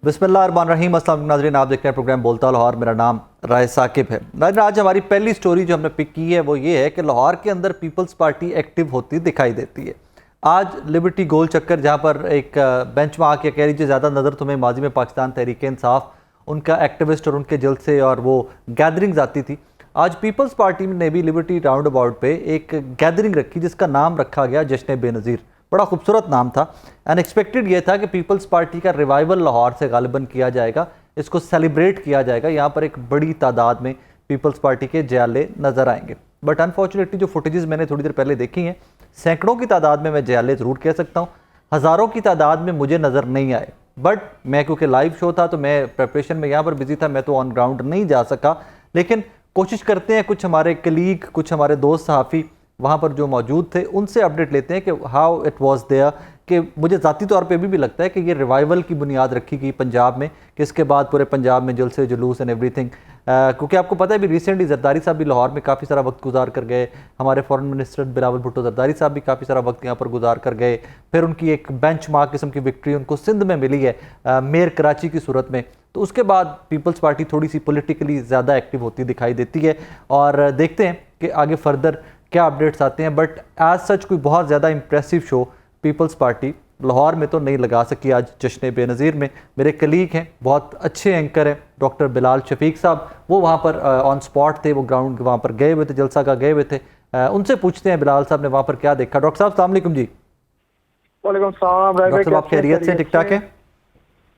बिस्मिल्लाहिर्रहमानिर्रहीम। अस्सलाम वालेकुम नाज़रीन, आप देख रहे हैं प्रोग्राम बोलता लाहौर। मेरा नाम राय साकिब है। नाज़रीन, आज हमारी पहली स्टोरी जो हमने पिक की है वो ये है कि लाहौर के अंदर पीपल्स पार्टी एक्टिव होती दिखाई देती है। आज लिबर्टी गोल चक्कर, जहाँ पर एक बेंच में आके कह लीजिए ज़्यादा नज़र तुम्हें माजी में पाकिस्तान तहरीक इंसाफ, उनका एक्टिविस्ट और उनके जलसे और वो गैदरिंग्स आती थी। आज पीपल्स पार्टी ने भी लिबर्टी राउंड अबाउट पे एक गैदरिंग रखी जिसका नाम रखा गया जश्न बेनज़ीर। बड़ा खूबसूरत नाम था। अनएक्सपेक्टेड ये था कि पीपल्स पार्टी का रिवाइवल लाहौर से गालिबन किया जाएगा, इसको सेलिब्रेट किया जाएगा। यहाँ पर एक बड़ी तादाद में पीपल्स पार्टी के जयाले नज़र आएंगे। बट अनफॉर्चुनेटली जो फुटेजेस मैंने थोड़ी देर पहले देखी हैं, सैकड़ों की तादाद में मैं जयाले ज़रूर कह सकता हूँ, हज़ारों की तादाद में मुझे नज़र नहीं आए। बट मैं क्योंकि लाइव शो था तो मैं प्रेपरेशन में यहाँ पर बिजी था, मैं तो ऑन ग्राउंड नहीं जा सका। लेकिन कोशिश करते हैं, कुछ हमारे कलीग, कुछ हमारे दोस्त सहाफ़ी वहाँ पर जो मौजूद थे उनसे अपडेट लेते हैं कि हाउ इट वाज देयर। कि मुझे ज़ाती तौर पे भी लगता है कि ये रिवाइवल की बुनियाद रखी गई पंजाब में, कि इसके बाद पूरे पंजाब में जलसे जुलूस एंड एवरीथिंग। क्योंकि आपको पता है भी रिसेंटली जरदारी साहब भी लाहौर में काफ़ी सारा वक्त गुजार कर गए। हमारे फॉरेन मिनिस्टर बिलावल भुट्टो जरदारी साहब भी काफ़ी सारा वक्त यहाँ पर गुजार कर गए। फिर उनकी एक बेंच मार्क किस्म की विक्ट्री उनको सिंध में मिली है, मेयर कराची की सूरत में। तो उसके बाद पीपल्स पार्टी थोड़ी सी पॉलिटिकली ज़्यादा एक्टिव होती दिखाई देती है और देखते हैं कि आगे फर्दर क्या अपडेट्स आते हैं। बट एज सच कोई बहुत ज़्यादा इंप्रेसिव शो पीपल्स पार्टी लाहौर में तो नहीं लगा सकी आज जश्न बेनज़ीर में। मेरे कलीग हैं, बहुत अच्छे एंकर हैं, डॉक्टर बिलाल शफीक साहब, वो वहाँ पर ऑन स्पॉट थे, वो ग्राउंड वहाँ पर गए हुए थे, जलसा का गए हुए थे। उनसे पूछते हैं बिलाल साहब ने वहाँ पर क्या देखा। डॉक्टर साहब अस्सलाम वालेकुम जी। वालेकुम सलाम। डॉक्टर साहब आप खैरियत से, ठीक ठाक है?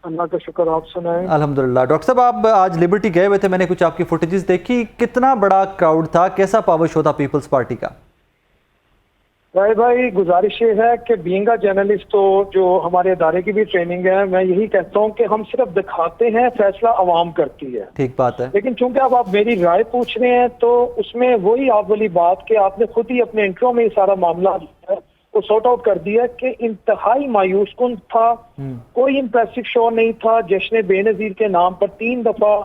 अल्लाह का शुक्र, आप सुनाएं। अल्हम्दुलिल्लाह। डॉक्टर साहब आप आज लिबर्टी गए हुए थे, मैंने कुछ आपकी फुटेजेस देखी, कितना बड़ा क्राउड था, कैसा पावर शो था पीपल्स पार्टी का? भाई गुजारिश ये है कि बीइंग अ जर्नलिस्ट, तो जो हमारे अदारे की भी ट्रेनिंग है, मैं यही कहता हूँ कि हम सिर्फ दिखाते हैं, फैसला आवाम करती है। ठीक बात है। लेकिन चूंकि अब आप मेरी राय पूछ रहे हैं तो उसमें वही आप वाली बात कि आपने खुद ही अपने इंट्रो में ये सारा मामला को सॉर्ट आउट कर दिया कि इंतहाई मायूस कुन था। कोई इंप्रेसिव शो नहीं था। जश्न बेनज़ीर के नाम पर 3 दफा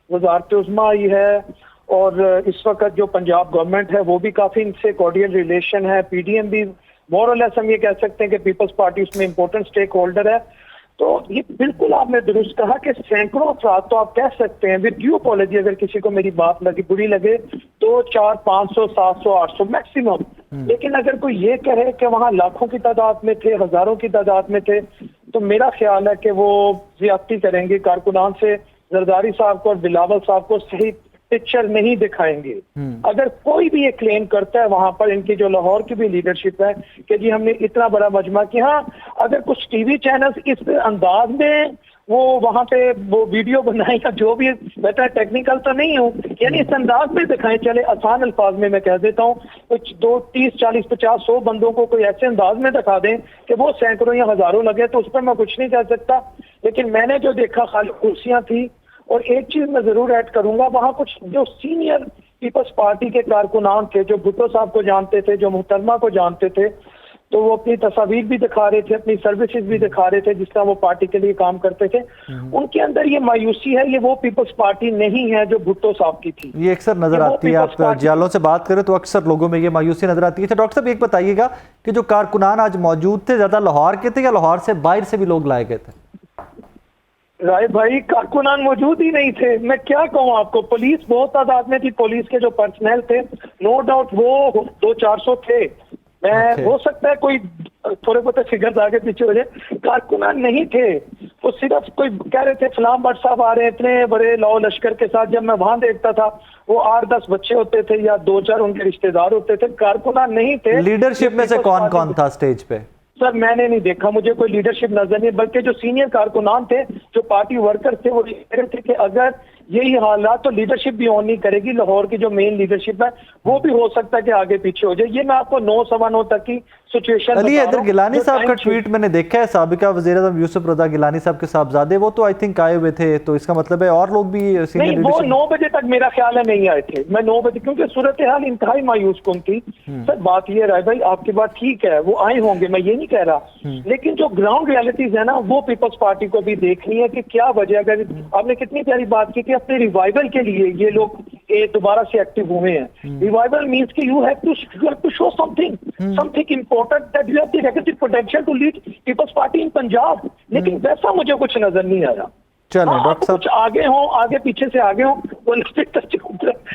वज़ारत उज़्मा आई है और इस वक्त जो पंजाब गवर्नमेंट है वो भी काफी इनसे कॉर्डियल रिलेशन है। पीडीएम भी मोर और लेस हम ये कह सकते हैं कि पीपल्स पार्टी उसमें इंपॉर्टेंट स्टेक होल्डर है। तो ये बिल्कुल आपने दुरुस्त कहा कि सैकड़ों अफराद, तो आप कह सकते हैं विद ड्यू अपॉलजी, अगर किसी को मेरी बात लगी बुरी लगे तो 400, 500, 700, 800 मैक्सिमम। लेकिन अगर कोई ये कहे कि वहां लाखों की तादाद में थे, हजारों की तादाद में थे, तो मेरा ख्याल है कि वो ज्यादती करेंगे, कारकुनान से जरदारी साहब को और बिलावल साहब को सही पिक्चर नहीं दिखाएंगे। अगर कोई भी ये क्लेम करता है वहां पर, इनकी जो लाहौर की भी लीडरशिप है कि जी हमने इतना बड़ा मजमा किया, हाँ अगर कुछ टीवी चैनल्स इस अंदाज में वो वहां पे वो वीडियो बनाए या जो भी, बेटा टेक्निकल तो नहीं हूँ, यानी इस अंदाज में दिखाएं, चले आसान अल्फाज में मैं कह देता हूँ, कुछ 2, 30, 40, 50, 100 बंदों को कोई ऐसे अंदाज में दिखा दें कि वो सैकड़ों या हजारों लगे, तो उस पर मैं कुछ नहीं कह सकता। लेकिन मैंने जो देखा खाली कुर्सियां थी। और एक चीज मैं जरूर ऐड करूंगा, वहां कुछ जो सीनियर पीपल्स पार्टी के कारकुनान थे, जो भुट्टो साहब को जानते थे, जो मुहतरमा को जानते थे, तो वो अपनी तस्वीर भी दिखा रहे थे, अपनी सर्विसेज भी दिखा रहे थे, जिस तरह वो पार्टी के लिए काम करते थे। उनके अंदर ये मायूसी है, ये वो पीपल्स पार्टी नहीं है जो भुट्टो साहब की थी। ये अक्सर नजर आती है, आप जियालों से बात करें तो अक्सर लोगों में ये मायूसी नजर आती है। अच्छा डॉक्टर साहब एक बताइएगा कि जो कारकुनान आज मौजूद थे, ज्यादा लाहौर के थे या लाहौर से बाहर से भी लोग लाए गए थे? राय भाई कारकुनान मौजूद ही नहीं थे। मैं क्या कहूँ आपको, पुलिस बहुत तादाद में थी, पुलिस के जो पर्सनल थे नो डाउट वो 200-400 थे। मैं हो सकता है कोई थोड़े बहुत फिगर्स आगे पीछे हो जाए, कारकुनान नहीं थे। वो सिर्फ कोई कह रहे थे फलाम भट्ट साहब आ रहे हैं इतने बड़े लौ लश्कर के साथ। जब मैं वहां देखता था वो 8-10 बच्चे होते थे या 2-4 उनके रिश्तेदार होते थे, कारकुनान नहीं थे। लीडरशिप में से कौन कौन था स्टेज पे? सर मैंने नहीं देखा, मुझे कोई लीडरशिप नजर नहीं, बल्कि जो सीनियर कारकुनान थे, जो पार्टी वर्कर थे, वो कह रहे थे कि अगर यही हालात तो लीडरशिप भी ऑन नहीं करेगी। लाहौर की जो मेन लीडरशिप है वो भी हो सकता है कि आगे पीछे हो जाए। ये मैं आपको 9-9 तक की सिचुएशन अली हैदर गिलानी साहब का ट्वीट मैंने देखा है, साबिका वज़ीर-ए-आज़म यूसुफ रज़ा गिलानी साहब के साहबजादे, वो तो आई थिंक आए हुए थे, तो इसका मतलब है और लोग भी नहीं, वो 9 बजे तक मेरा ख्याल है नहीं आए थे। मैं 9 बजे, क्योंकि सूरत हाल इंतहाई मायूस कुन थी। सर बात ये राय भाई, आपकी बात ठीक है, वो आए होंगे, मैं ये नहीं कह रहा, लेकिन जो ग्राउंड रियलिटीज है ना, वो पीपल्स पार्टी को भी देखनी है कि क्या वजह। अगर आपने कितनी प्यारी बात की कि अपने रिवाइवल के लिए ये लोग दोबारा से एक्टिव हुए हैं। रिवाइवल मींस कि you have to show something important, that you have the requisite potential to lead Peoples Party in Punjab. लेकिन वैसा मुझे कुछ नजर नहीं आया। चलें हाँ, डॉक्टर साहब, कुछ आगे हो, आगे पीछे से आगे हो, वो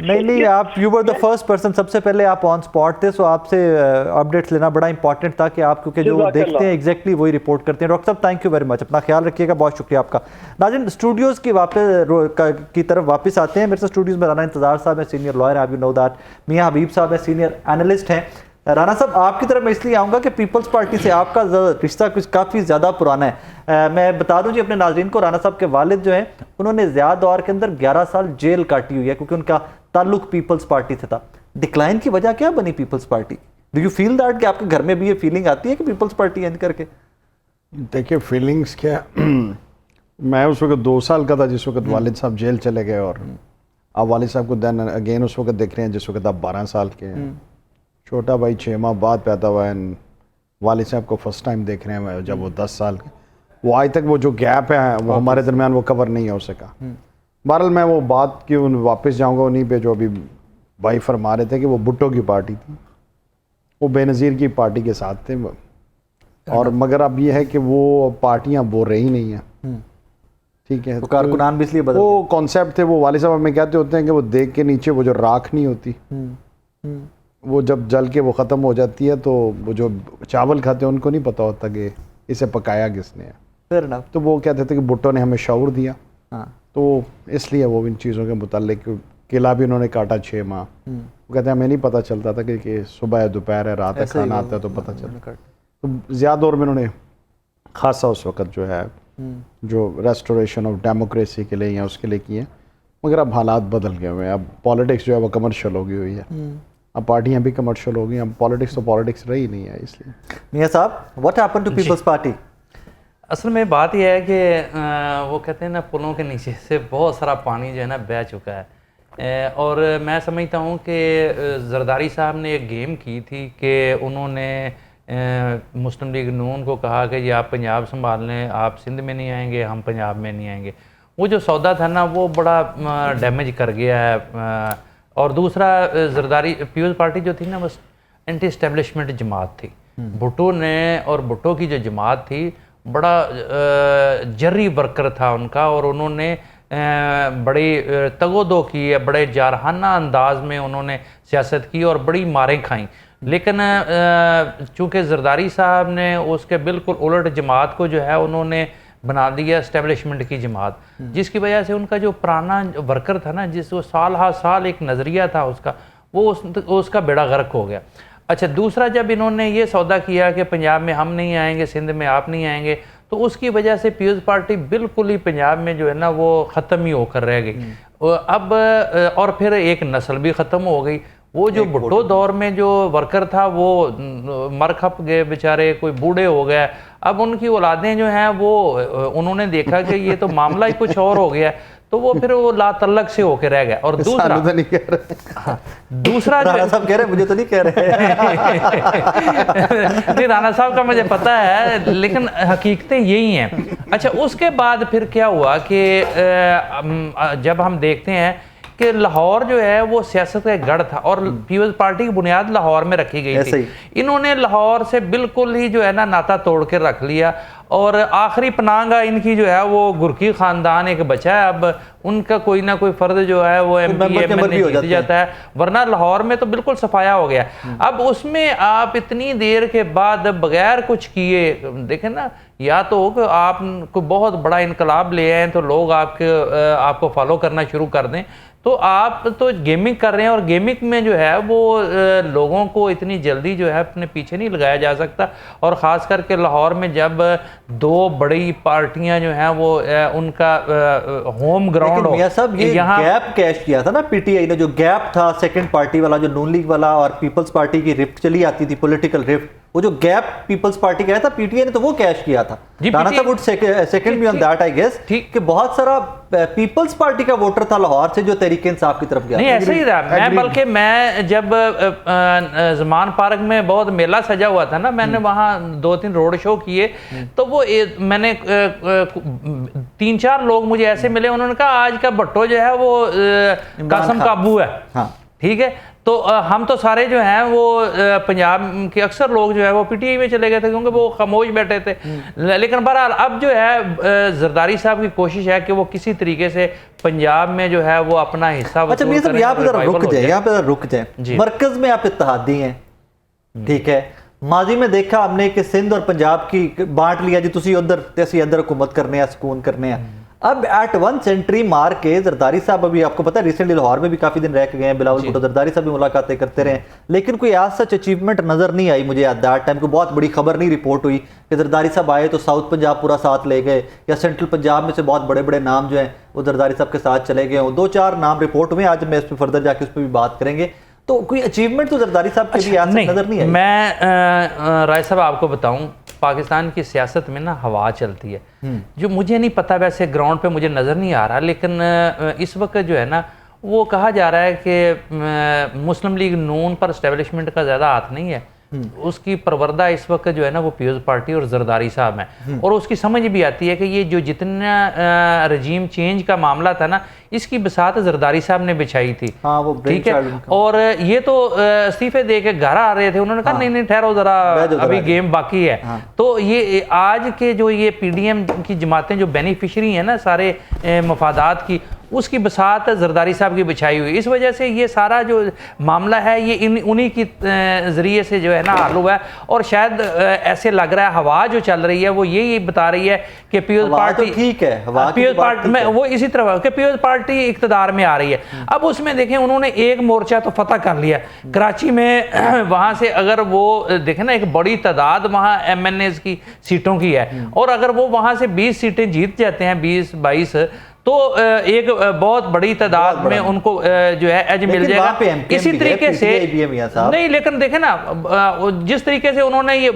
नहीं आप you were the first person, सबसे पहले आप ऑन स्पॉट थे, सो आपसे अपडेट्स लेना बड़ा इंपॉर्टेंट था कि आप क्योंकि जो देखते हैं एग्जैक्टली वही रिपोर्ट करते हैं। डॉक्टर साहब थैंक यू वेरी मच, अपना ख्याल रखिएगा, बहुत शुक्रिया आपका। नाज़रीन स्टूडियोज़ की तरफ वापस आते हैं। मेरे साथ स्टूडियोज़ में राना इंतज़ार साहब हैं, सीनियर लॉयर, आप यू नो दैट, मियां हबीब साहब हैं, सीनियर एनालिस्ट हैं। राना साहब आपकी तरफ मैं इसलिए आऊँगा कि पीपल्स पार्टी से आपका रिश्ता कुछ काफ़ी ज़्यादा पुराना है। मैं बता दूं जी अपने नाज़रीन को, राना साहब के वालिद जो हैं उन्होंने ज़्यादा दौर के अंदर 11 साल जेल काटी हुई है क्योंकि उनका ताल्लुक पीपल्स पार्टी से था। डिक्लाइन की वजह क्या बनी Peoples Party? Do you feel that कि आपके घर में भी ये फीलिंग आती है कि पीपल्स पार्टी एंड करके? देखिए फीलिंग्स क्या मैं उस वक्त 2 साल का था जिस वक्त वालिद साहब जेल चले गए, और अब वालिद साहब को देन अगेन उस वक्त देख रहे हैं जिस वक्त आप 12 साल के हैं। छोटा भाई 6 माह बाद पैदा हुआ है, वालिद साहब को फर्स्ट टाइम देख रहे हैं जब वो 10 साल के। वो आज तक वो जो गैप है वो हमारे दरमियान वो कवर नहीं हो सका। बहरहाल मैं वो बात की वापस जाऊंगा उन्हीं पे जो अभी भाई फरमा रहे थे कि वो भुट्टो की पार्टी थी, वो बेनज़ीर की पार्टी के साथ थे, और मगर अब ये है कि वो पार्टियां वो रही नहीं हैं। ठीक है, तो कारकुनान भी इसलिए बदल वो कॉन्सेप्ट थे, वो वालिद साहब हमें कहते होते हैं कि वो देख के नीचे वो जो राख नहीं होती, वो जब जल के वो ख़त्म हो जाती है तो वो जो चावल खाते हैं उनको नहीं पता होता कि इसे पकाया किसने है। फिर ना तो वो कहते थे कि भुट्टो ने हमें शऊर दिया। हाँ। तो इसलिए वो इन चीज़ों के मुतालिक किला भी उन्होंने काटा 6 माह। वो कहते हैं हमें नहीं पता चलता था कि सुबह है, दोपहर है, रात है, खाना आता है तो पता चलता। तो ज़्यादा दौर में उन्होंने खासा उस वक़्त जो है जो रेस्टोरेशन ऑफ डेमोक्रेसी के लिए या उसके लिए किए, मगर अब हालात बदल गए हुए हैं। अब पॉलिटिक्स जो है वो कमर्शियल हो गई हुई है, अब पार्टियां भी कमर्शियल हो गई, अब पॉलिटिक्स तो पॉलिटिक्स रही नहीं है। इसलिए मियां साहब what happened to Peoples Party? असल में बात यह है कि वो कहते हैं ना पुलों के नीचे से बहुत सारा पानी जो है ना बह चुका है, और मैं समझता हूँ कि जरदारी साहब ने एक गेम की थी कि उन्होंने मुस्लिम लीग नून को कहा कि ये आप पंजाब संभाल लें, आप सिंध में नहीं आएंगे, हम पंजाब में नहीं आएंगे। वो जो सौदा था ना वो बड़ा डैमेज कर गया है। और दूसरा जरदारी पीपल्स पार्टी जो थी ना बस एंटी एस्टेब्लिशमेंट जमात थी। भुट्टो ने और भुट्टो की जो जमात थी बड़ा जर्री वर्कर था उनका, और उन्होंने बड़ी तगोदो की है, बड़े जारहाना अंदाज में उन्होंने सियासत की और बड़ी मारें खाई। लेकिन चूँकि जरदारी साहब ने उसके बिल्कुल उलट जमात को जो है उन्होंने बना दिया एस्टेब्लिशमेंट की जमात, जिसकी वजह से उनका जो पुराना वर्कर था ना, जिस वो साल हर साल एक नज़रिया था उसका, वो उसका बेड़ा गर्क हो गया। अच्छा, दूसरा जब इन्होंने ये सौदा किया कि पंजाब में हम नहीं आएंगे, सिंध में आप नहीं आएंगे, तो उसकी वजह से पीपल्स पार्टी बिल्कुल ही पंजाब में जो है ना वो ख़त्म ही होकर रह गई। अब और फिर एक नस्ल भी ख़त्म हो गई। वो जो भुट्टो दौर में जो वर्कर था वो मर खप गए बेचारे, कोई बूढ़े हो गए। अब उनकी औलादें जो हैं वो उन्होंने देखा कि ये तो मामला ही कुछ और हो गया, तो वो फिर वो लातल्लक से होके रह गया। और दूसरा तो नहीं कह रहे। हाँ, दूसरा राणा साहब कह रहे हैं, मुझे तो नहीं कह रहे नहीं, राणा साहब का मुझे पता है, लेकिन हकीकतें यही हैं। अच्छा, उसके बाद फिर क्या हुआ कि जब हम देखते हैं कि लाहौर जो है वो सियासत का गढ़ था और पीपल्स पार्टी की बुनियाद लाहौर में रखी गई थी। इन्होंने लाहौर से बिल्कुल ही जो है ना नाता तोड़ के रख लिया, और आखिरी पनांगा इनकी जो है वो गुरकी खानदान एक बचा है। अब उनका कोई ना कोई फर्द जो है वो MP MLA जीत जाता है, वरना लाहौर में तो बिल्कुल सफाया हो गया। अब उसमें आप इतनी देर के बाद बगैर कुछ किए देखें ना, या तो हो कि आप कोई बहुत बड़ा इनकलाब ले आए तो लोग आपको फॉलो करना शुरू कर दें, तो आप तो गेमिंग कर रहे हैं, और गेमिंग में जो है वो लोगों को इतनी जल्दी जो है अपने पीछे नहीं लगाया जा सकता। और ख़ास करके लाहौर में जब 2 बड़ी पार्टियां जो हैं वो उनका होम ग्राउंड हो। मियां साहब ये गैप कैश किया था ना पीटीआई ने, जो गैप था सेकंड पार्टी वाला, जो नून लीग वाला और पीपल्स पार्टी की रिफ्ट चली आती थी, पॉलिटिकल रिफ्ट, वो जो गैप पीपल्स पार्टी का था पीटीआई ने तो वो कैश किया था। राणा साहब would second me on that I guess कि बहुत सारा पीपल्स पार्टी का वोटर था लाहौर से जो तहरीक इंसाफ की तरफ गया। नहीं, ऐसे ही रहा। बल्कि मैं जब ज़मान पार्क में बहुत मेला सजा हुआ था ना, मैंने वहाँ 2-3 रोड शो किए, तो वो मैंने 3-4 लोग मुझे ऐसे मिले, उन्होंने कहा आज का भुट्टो जो है वो कासम काबू है। हाँ। ठीक है, तो हम तो सारे जो हैं वो पंजाब के अक्सर लोग जो है वो पीटीआई में चले गए थे क्योंकि वो खामोश बैठे थे। लेकिन बहरहाल अब जो है जरदारी साहब की कोशिश है कि वो किसी तरीके से पंजाब में जो है वो अपना हिस्सा अच्छा मियां साहब यहाँ पे जरा रुक जाए, यहाँ पे जरा रुक जाए। जी। मरकज में आप इत्तेहादी हैं, ठीक है, माजी में देखा हमने कि सिंध और पंजाब की बांट लिया जी, तुसी उधर ते असी इधर हुकूमत करने हैं, सुकून करने हैं। अब एट वन सेंट्री मार के जरदारी साहब, अभी आपको पता है रिसेंटली लाहौर में भी काफी दिन रह के गए हैं, बिलावल भुट्टो जरदारी साहब भी मुलाकातें करते रहे, लेकिन कोई आज सच अचीवमेंट नजर नहीं आई मुझे एट दैट टाइम। कोई बहुत बड़ी खबर नहीं रिपोर्ट हुई कि जरदारी साहब आए तो साउथ पंजाब पूरा साथ ले गए, या सेंट्रल पंजाब में से बहुत बड़े बड़े नाम जो हैं वो जरदारी साहब के साथ चले गए हों। 2-4 नाम रिपोर्ट हुए, आज मैं इस पर फर्दर जाके उस पर भी बात करेंगे। तो कोई अचीवमेंट तो जरदारी साहब के भी आज तक नजर नहीं आई। मैं राय साहब आपको बताऊं, पाकिस्तान की सियासत में ना हवा चलती है जो मुझे नहीं पता, वैसे ग्राउंड पे मुझे नज़र नहीं आ रहा, लेकिन इस वक्त जो है ना वो कहा जा रहा है कि मुस्लिम लीग नून पर एस्टेब्लिशमेंट का ज़्यादा हाथ नहीं है, उसकी परवरदा इस वक्त जो है ना वो पीपल्स पार्टी और जरदारी साहब हैं। और उसकी समझ भी आती है कि ये जो जितना रजीम चेंज का मामला था ना, इसकी बसात जरदारी साहब ने बिछाई थी। हाँ, वो ठीक है, और ये तो इस्तीफे दे के घर आ रहे थे, उन्होंने कहा नहीं ठहरो जरा, अभी गेम बाकी है। तो ये आज के जो ये पीडीएम की जमातें जो बेनिफिशरी हैं ना सारे मफादात की, उसकी बसात जरदारी साहब की बिछाई हुई। इस वजह से ये सारा जो मामला है ये उन्हीं की ज़रिए से जो है ना हल हुआ है। और शायद ऐसे लग रहा है हवा जो चल रही है वो यही बता रही है कि पीपल्स पार्टी ठीक है, पीपल्स पार्टी में वो इसी तरह कि पीपल्स पार्टी इक़्तिदार में आ रही है। अब उसमें देखें उन्होंने एक मोर्चा तो फतह कर लिया कराची में, वहाँ से अगर वो देखें ना एक बड़ी तादाद वहाँ MNAs की सीटों की है, और अगर वो वहाँ से 20 सीटें जीत जाते हैं, 20-22, तो एक बहुत बड़ी तादाद में उनको जो है एज मिल जाएगा। इसी तरीके से नहीं, लेकिन देखें ना जिस तरीके से उन्होंने ये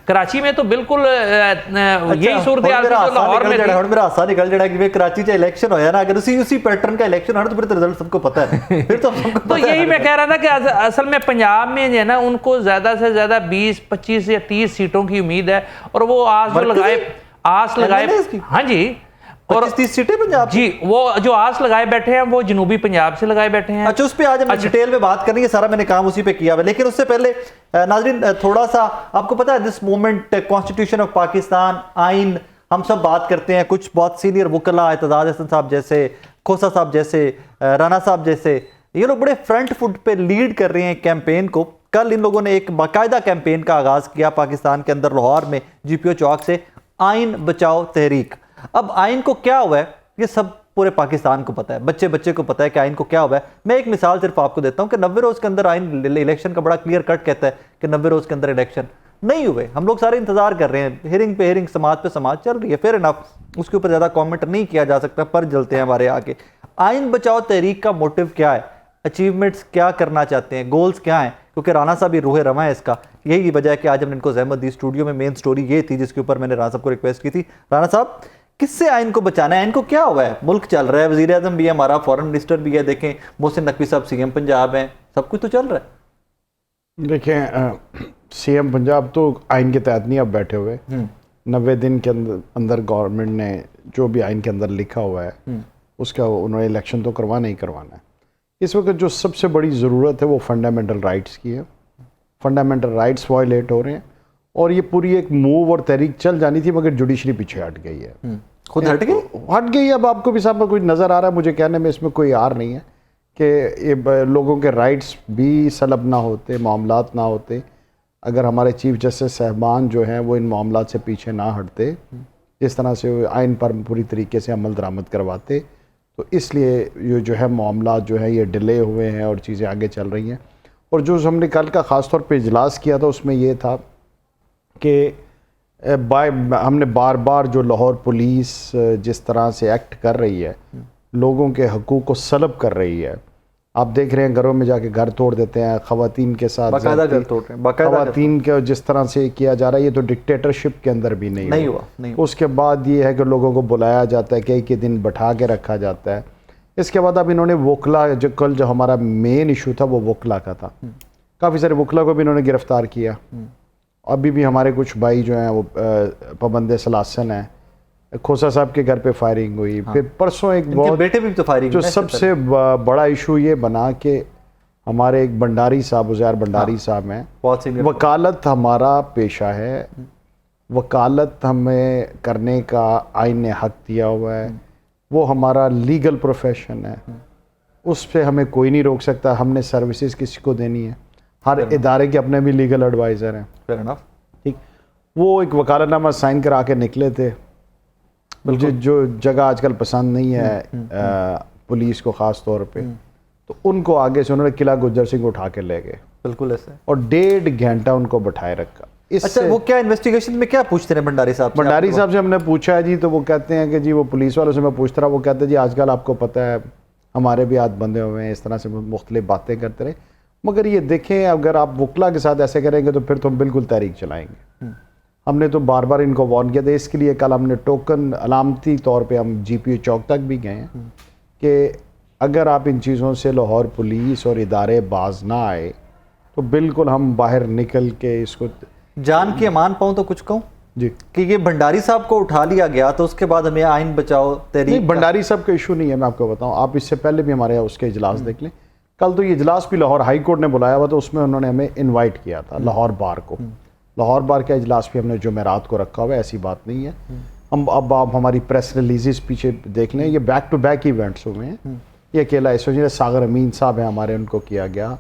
कराची में तो बिल्कुल यही सूरत लाहौर में मेरा हासा निकल जाएगा कि कराची से इलेक्शन होया ना, अगर उसी पैटर्न का इलेक्शन हो तो फिर तो रिजल्ट सबको पता है। फिर तो यही मैं कह रहा था कि असल में पंजाब में जो है ना उनको ज्यादा से ज्यादा 20, 25 या 30 सीटों की उम्मीद है, और वो आस लगाए हाँ जी, और 30 सीटें पंजाब जी, वो जो आस लगाए बैठे हैं वो जनूबी पंजाब से लगाए बैठे हैं। अच्छा, उस पे आज हम डिटेल में बात करेंगे, सारा मैंने काम उसी पे किया है। लेकिन उससे पहले नाजरीन थोड़ा सा आपको पता है this moment constitution of Pakistan, आइन, हम सब बात करते हैं, कुछ बहुत सीनियर वकला एतजाज हसन साहब जैसे, खोसा साहब जैसे, राना साहब जैसे, ये लोग बड़े फ्रंट फुट पे लीड कर रहे हैं कैंपेन को। कल इन लोगों ने एक बाकायदा कैंपेन का आगाज किया पाकिस्तान के अंदर लाहौर में GPO चौक से, आइन बचाओ तहरीक। अब आइन को क्या हुआ है ये सब पूरे पाकिस्तान को पता है, बच्चे बच्चे को पता है कि आइन को क्या हुआ है। मैं एक मिसाल सिर्फ आपको देता हूं कि 90 रोज के अंदर आइन इलेक्शन का बड़ा क्लियर कट कहता है कि 90 रोज के अंदर इलेक्शन नहीं हुए। हम लोग सारे इंतजार कर रहे हैं, हियरिंग पे हियरिंग, समाज पे समाज चल रही है, फेयर इनफ, उसके ऊपर ज्यादा कमेंट नहीं किया जा सकता, पर जलते हैं हमारे आगे। आइन बचाओ तहरीक का मोटिव क्या है, अचीवमेंट्स क्या करना चाहते हैं, गोल्स क्या हैं, क्योंकि राना साहब भी रूह रवा है इसका। यही वजह है कि आज हमने इनको ज़हमत दी स्टूडियो में। मेन स्टोरी ये थी जिसके ऊपर मैंने राना साहब को रिक्वेस्ट की थी, राना साहब किससे आइन को बचाना है, आइन को क्या हुआ है, मुल्क चल रहा है, वज़ीर आज़म भी है, हमारा फॉरेन मिनिस्टर भी है, देखें मोहसिन नकवी साहब CM पंजाब हैं, सब कुछ तो चल रहा है। देखें CM पंजाब तो आइन के तहत नहीं अब बैठे हुए, 90 दिन के अंदर गवर्नमेंट ने जो भी आइन के अंदर लिखा हुआ है उसका उन्होंने इलेक्शन तो करवाना ही करवाना है। इस वक्त जो सबसे बड़ी ज़रूरत है वो फंडामेंटल राइट्स की है। फंडामेंटल राइट्स वायलेट हो रहे हैं, और ये पूरी एक मूव और तहरीक चल जानी थी, मगर जुडिशरी पीछे हट गई है, खुद हट गई। अब आपको भी साहब कुछ नज़र आ रहा है, मुझे कहने में इसमें कोई आर नहीं है कि ये लोगों के राइट्स भी सलब ना होते, मामलात ना होते, अगर हमारे चीफ जस्टिस साहबान जो हैं वो इन मामलात से पीछे ना हटते, जिस तरह से आइन पर पूरी तरीके से अमल दरामद करवाते, तो इसलिए ये जो है मामला जो है ये डिले हुए हैं और चीज़ें आगे चल रही हैं। और जो हमने कल का ख़ास तौर पे इजलास किया था उसमें ये था कि हमने बार बार जो लाहौर पुलिस जिस तरह से एक्ट कर रही है, लोगों के हकूक़ को सलब कर रही है, आप देख रहे हैं घरों में जाके घर तोड़ देते हैं, ख़वातीन के साथ ख़वातीन के जिस तरह से किया जा रहा है, ये तो डिक्टेटरशिप के अंदर भी नहीं हुआ। उसके बाद ये है कि लोगों को बुलाया जाता है, कई दिन बैठा के रखा जाता है। इसके बाद अब इन्होंने वकला, जो कल जो हमारा मेन इशू था वो वकला का था, काफ़ी सारे वकला को भी इन्होंने गिरफ़्तार किया। अभी भी हमारे कुछ भाई जो हैं वो पाबंद सलासन हैं, खोसा साहब के घर पे फायरिंग हुई। फिर परसों एक बहुत बेटे भी तो फायरिंग, जो सबसे बड़ा इशू ये बना कि हमारे एक भंडारी साहब, उज़ैर भंडारी साहब हैं, बहुत सीनियर। वकालत हमारा पेशा है, वकालत हमें करने का आइन ने हक दिया हुआ है, वो हमारा लीगल प्रोफेशन है, उस पे हमें कोई नहीं रोक सकता। हमने सर्विसेज किसी को देनी है, हर इदारे के अपने भी लीगल एडवाइज़र हैं। Fair enough. ठीक, वो एक वकालतनामा साइन करा के निकले थे, मुझे जो जगह आजकल पसंद नहीं है पुलिस को ख़ास तौर पे, तो उनको आगे से उन्होंने किला गुज्जर सिंह उठा के ले गए बिल्कुल ऐसे। और 1.5 घंटा उनको बैठाए रखा। अच्छा, वो क्या इन्वेस्टिगेशन में क्या पूछते हैं भंडारी साहब से? भंडारी साहब से हमने पूछा है जी, तो वो कहते हैं कि जी, वो पुलिस वालों से मैं पूछता रहा, वो कहते हैं जी आजकल आपको पता है हमारे भी हाथ बंधे हुए हैं, इस तरह से मुख्तलिफ बातें करते रहे। मगर ये देखें, अगर आप वकला के साथ ऐसे करेंगे तो फिर तो हम बिल्कुल तहरीक चलाएंगे। हमने तो बार बार इनको वार्न किया था, इसके लिए कल हमने टोकन अलामती तौर पे हम GPO चौक तक भी गए हैं कि अगर आप इन चीज़ों से लाहौर पुलिस और इदारे बाज ना आए तो बिल्कुल हम बाहर निकल के इसको जान के मान पाऊँ तो कुछ कहूँ जी कि ये भंडारी साहब को उठा लिया गया तो उसके बाद हमें आइन बचाओ तहरीक नहीं, भंडारी साहब का इशू नहीं है, मैं आपको बताऊं। आप इससे पहले भी हमारे यहाँ उसके इजलास देख लें। कल तो ये इजलास भी लाहौर हाई कोर्ट ने बुलाया हुआ, तो उसमें उन्होंने हमें इनवाइट किया था लाहौर बार को। लाहौर बार का इजलास भी हमने जुमेरात को रखा हुआ है, ऐसी बात नहीं है। हम अब आप हमारी प्रेस रिलीजेस पीछे देख लें, ये बैक टू बैक इवेंट्स हुए हैं। ये अकेला इस वजह से सागर अमीन साहब हैं हमारे, उनको किया गया,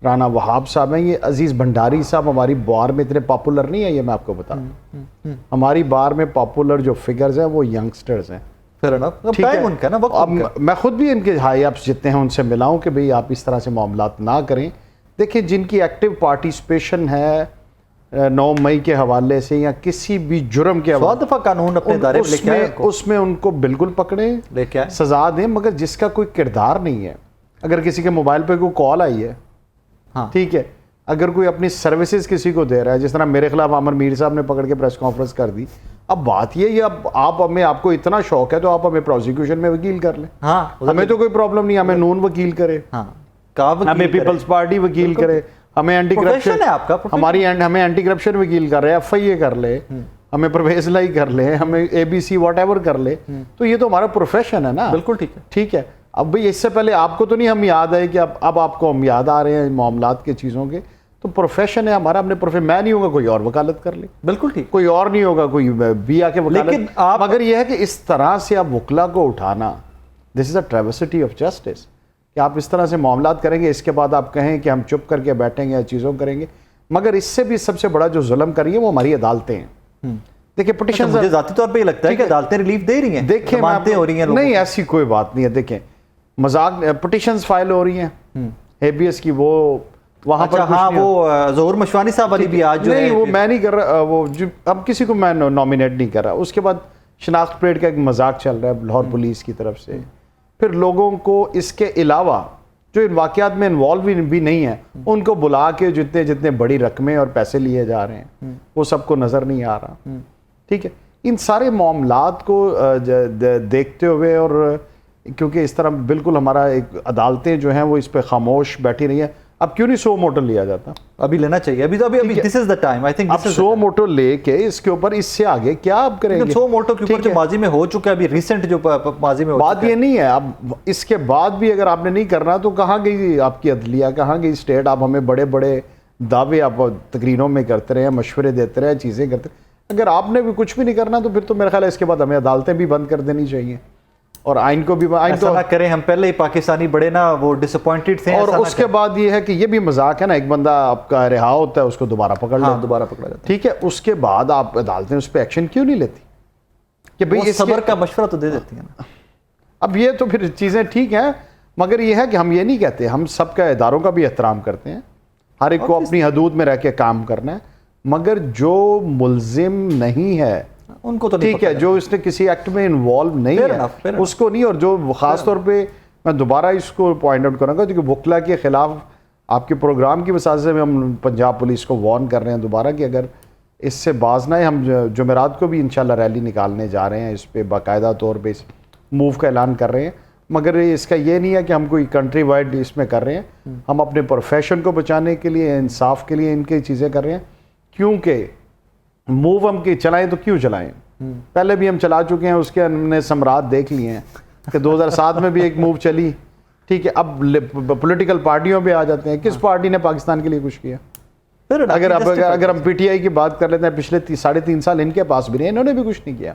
राना वहाब साहब हैं, ये अजीज़ भंडारी साहब हमारी बार में इतने पॉपुलर नहीं है, ये मैं आपको बता। हमारी बार में पॉपुलर जो फिगर्स हैं वो यंगस्टर्स हैं। Fair enough. ठीक है, उनका ना वक्त अब उनका। मैं खुद भी इनके हाई अप्स जितने हैं उनसे मिला हूं कि भाई आप इस तरह से मामलात ना करें। देखिए, जिनकी एक्टिव पार्टिसिपेशन है 9 मई के हवाले से या किसी भी जुर्म के 100 दफा कानून अपने दायरे में लेके आए उनको। उसमें उनको बिल्कुल पकड़ें, लेके आए। सजा दें, मगर जिसका कोई किरदार नहीं है। अगर किसी के मोबाइल पे कोई कॉल आई है, हाँ। ठीक है, अगर कोई अपनी सर्विसेज किसी को दे रहा है, जिस तरह मेरे खिलाफ आमर मीर साहब ने पकड़ के प्रेस कॉन्फ्रेंस कर दी। अब बात ये अब आप हमें, आपको इतना शौक है तो आप हमें प्रोसिक्यूशन में वकील कर लें। हाँ, हमें तो कोई प्रॉब्लम नहीं, हमें नून वकील करे, हाँ, का वकील हमें करे। पीपल्स पार्टी वकील करे, हमें एंटी प्रोफेशन करप्शन है आपका, प्रोफेशन। हमें एंटी करप्शन वकील कर रहे, FIA कर ले, हमें परवेज लाई कर ले, हमें ABC व्हाटएवर कर ले, तो ये तो हमारा प्रोफेशन है ना। बिल्कुल ठीक है। ठीक है। अब भाई इससे पहले आपको तो नहीं हम याद है कि अब आपको हम याद आ रहे हैं मामलात के चीज़ों के, तो प्रोफेशन है हमारा, अपने प्रोफेशन। मैं नहीं होगा कोई और वकालत कर ले, बिल्कुल ठीक। कोई और नहीं होगा, कोई भी आके वकालत। लेकिन आप- मगर यह है कि इस तरह से आप वकला को उठाना, this is a travesty of justice, कि आप इस तरह से मामलात करेंगे, इसके बाद आप कहें कि हम चुप करके बैठेंगे या चीज़ों करेंगे। मगर इससे भी सबसे बड़ा जो जुल्म करिए वो हमारी अदालतें हैं। देखिए, पिटिशन मुझे जाती तौर पे ये लगता है कि अदालतें रिलीफ दे रही हैं, देखें, जमानतें हो रही हैं लोगों नहीं, को। ऐसी कोई बात नहीं है। देखें, मजाक पिटिशंस फाइल हो रही हैं हेबियस की, वो वहाँ पर अच्छा, कुछ हाँ, नहीं वो ज़हूर मशवानी साहब वाली भी आज जो नहीं, है वो मैं नहीं कर रहा, वो अब किसी को मैं नॉमिनेट नहीं कर रहा। उसके बाद शनाख्त परेड का एक मजाक चल रहा है लाहौर पुलिस की तरफ से। फिर लोगों को इसके अलावा जो इन वाक़यात में इन्वॉल्व भी नहीं है, उनको बुला के जितने जितने बड़ी रकमें और पैसे लिए जा रहे हैं वो सबको नज़र नहीं आ रहा। ठीक है, इन सारे मामलात को देखते हुए, और क्योंकि इस तरह बिल्कुल हमारा एक अदालतें जो हैं वो इस पर खामोश बैठी रही हैं, अब क्यों नहीं सो मोटो लिया जाता? अभी लेना चाहिए, अभी तो अभी this is the time, I think. अब सो मोटो लेके इसके ऊपर, इससे आगे क्या आप करेंगे? सो मोटो के ऊपर जो माजी में हो चुका है, अभी रिसेंट जो माजी में हो बात चुका ये है। नहीं है। अब इसके बाद भी अगर आपने नहीं करना तो कहाँ गई आपकी अदलिया, कहाँ गई स्टेट? आप हमें बड़े बड़े दावे आप तकरीरों में करते रहे, मशवरे देते रहे, चीज़ें करते रहे। अगर आपने भी कुछ भी नहीं करना तो फिर तो मेरा ख्याल है इसके बाद हमें अदालतें भी बंद कर देनी चाहिए, और आइन को भी, आइन ऐसा तो ना करें। हम पहले ही पाकिस्तानी बड़े ना वो डिसअपॉइंटेड थे, और ऐसा ना उसके करें। बाद ये है कि ये भी मजाक है ना, एक बंदा आपका रिहा होता है, उसको दोबारा पकड़ हाँ, ले, दोबारा पकड़ा जाता ठीक है, उसके बाद आप अदालतें उस पर एक्शन क्यों नहीं लेती? कि है। भाई वो इसके- सब्र का मशवरा तो दे देती है ना। अब ये तो फिर चीज़ें ठीक हैं, मगर ये है कि हम ये नहीं कहते, हम सबका इदारों का भी एहतराम करते हैं, हर एक को अपनी हदूद में रह के काम करना है, मगर जो मुलजिम नहीं है, उनको तो नहीं ठीक है, पकड़ा जो इसने किसी एक्ट में इन्वॉल्व नहीं Fair है enough, fair enough. उसको नहीं। और जो खास तौर पे मैं दोबारा इसको पॉइंट आउट करूँगा, क्योंकि वकला के खिलाफ आपके प्रोग्राम की वजह से हम पंजाब पुलिस को वार्न कर रहे हैं दोबारा कि अगर इससे बाज ना आए, हम जुमेरात को भी इंशाल्लाह रैली निकालने जा रहे हैं, इस पर बाकायदा तौर पर इस मूव का ऐलान कर रहे हैं। मगर इसका ये नहीं है कि हम कोई कंट्री वाइड इसमें कर रहे हैं, हम अपने प्रोफेशन को बचाने के लिए, इंसाफ के लिए इनकी चीज़ें कर रहे हैं। क्योंकि मूव हम चलाएं तो क्यों चलाएं, पहले भी हम चला चुके हैं, उसके हमने समरात देख लिए हैं कि 2007 में भी एक मूव चली ठीक है, अब पॉलिटिकल पार्टियों पे आ जाते हैं, किस पार्टी ने पाकिस्तान के लिए कुछ किया? फिर अगर हम पीटीआई की बात कर लेते हैं, पिछले 3.5 साल इनके पास भी नहीं, इन्होंने भी कुछ नहीं किया।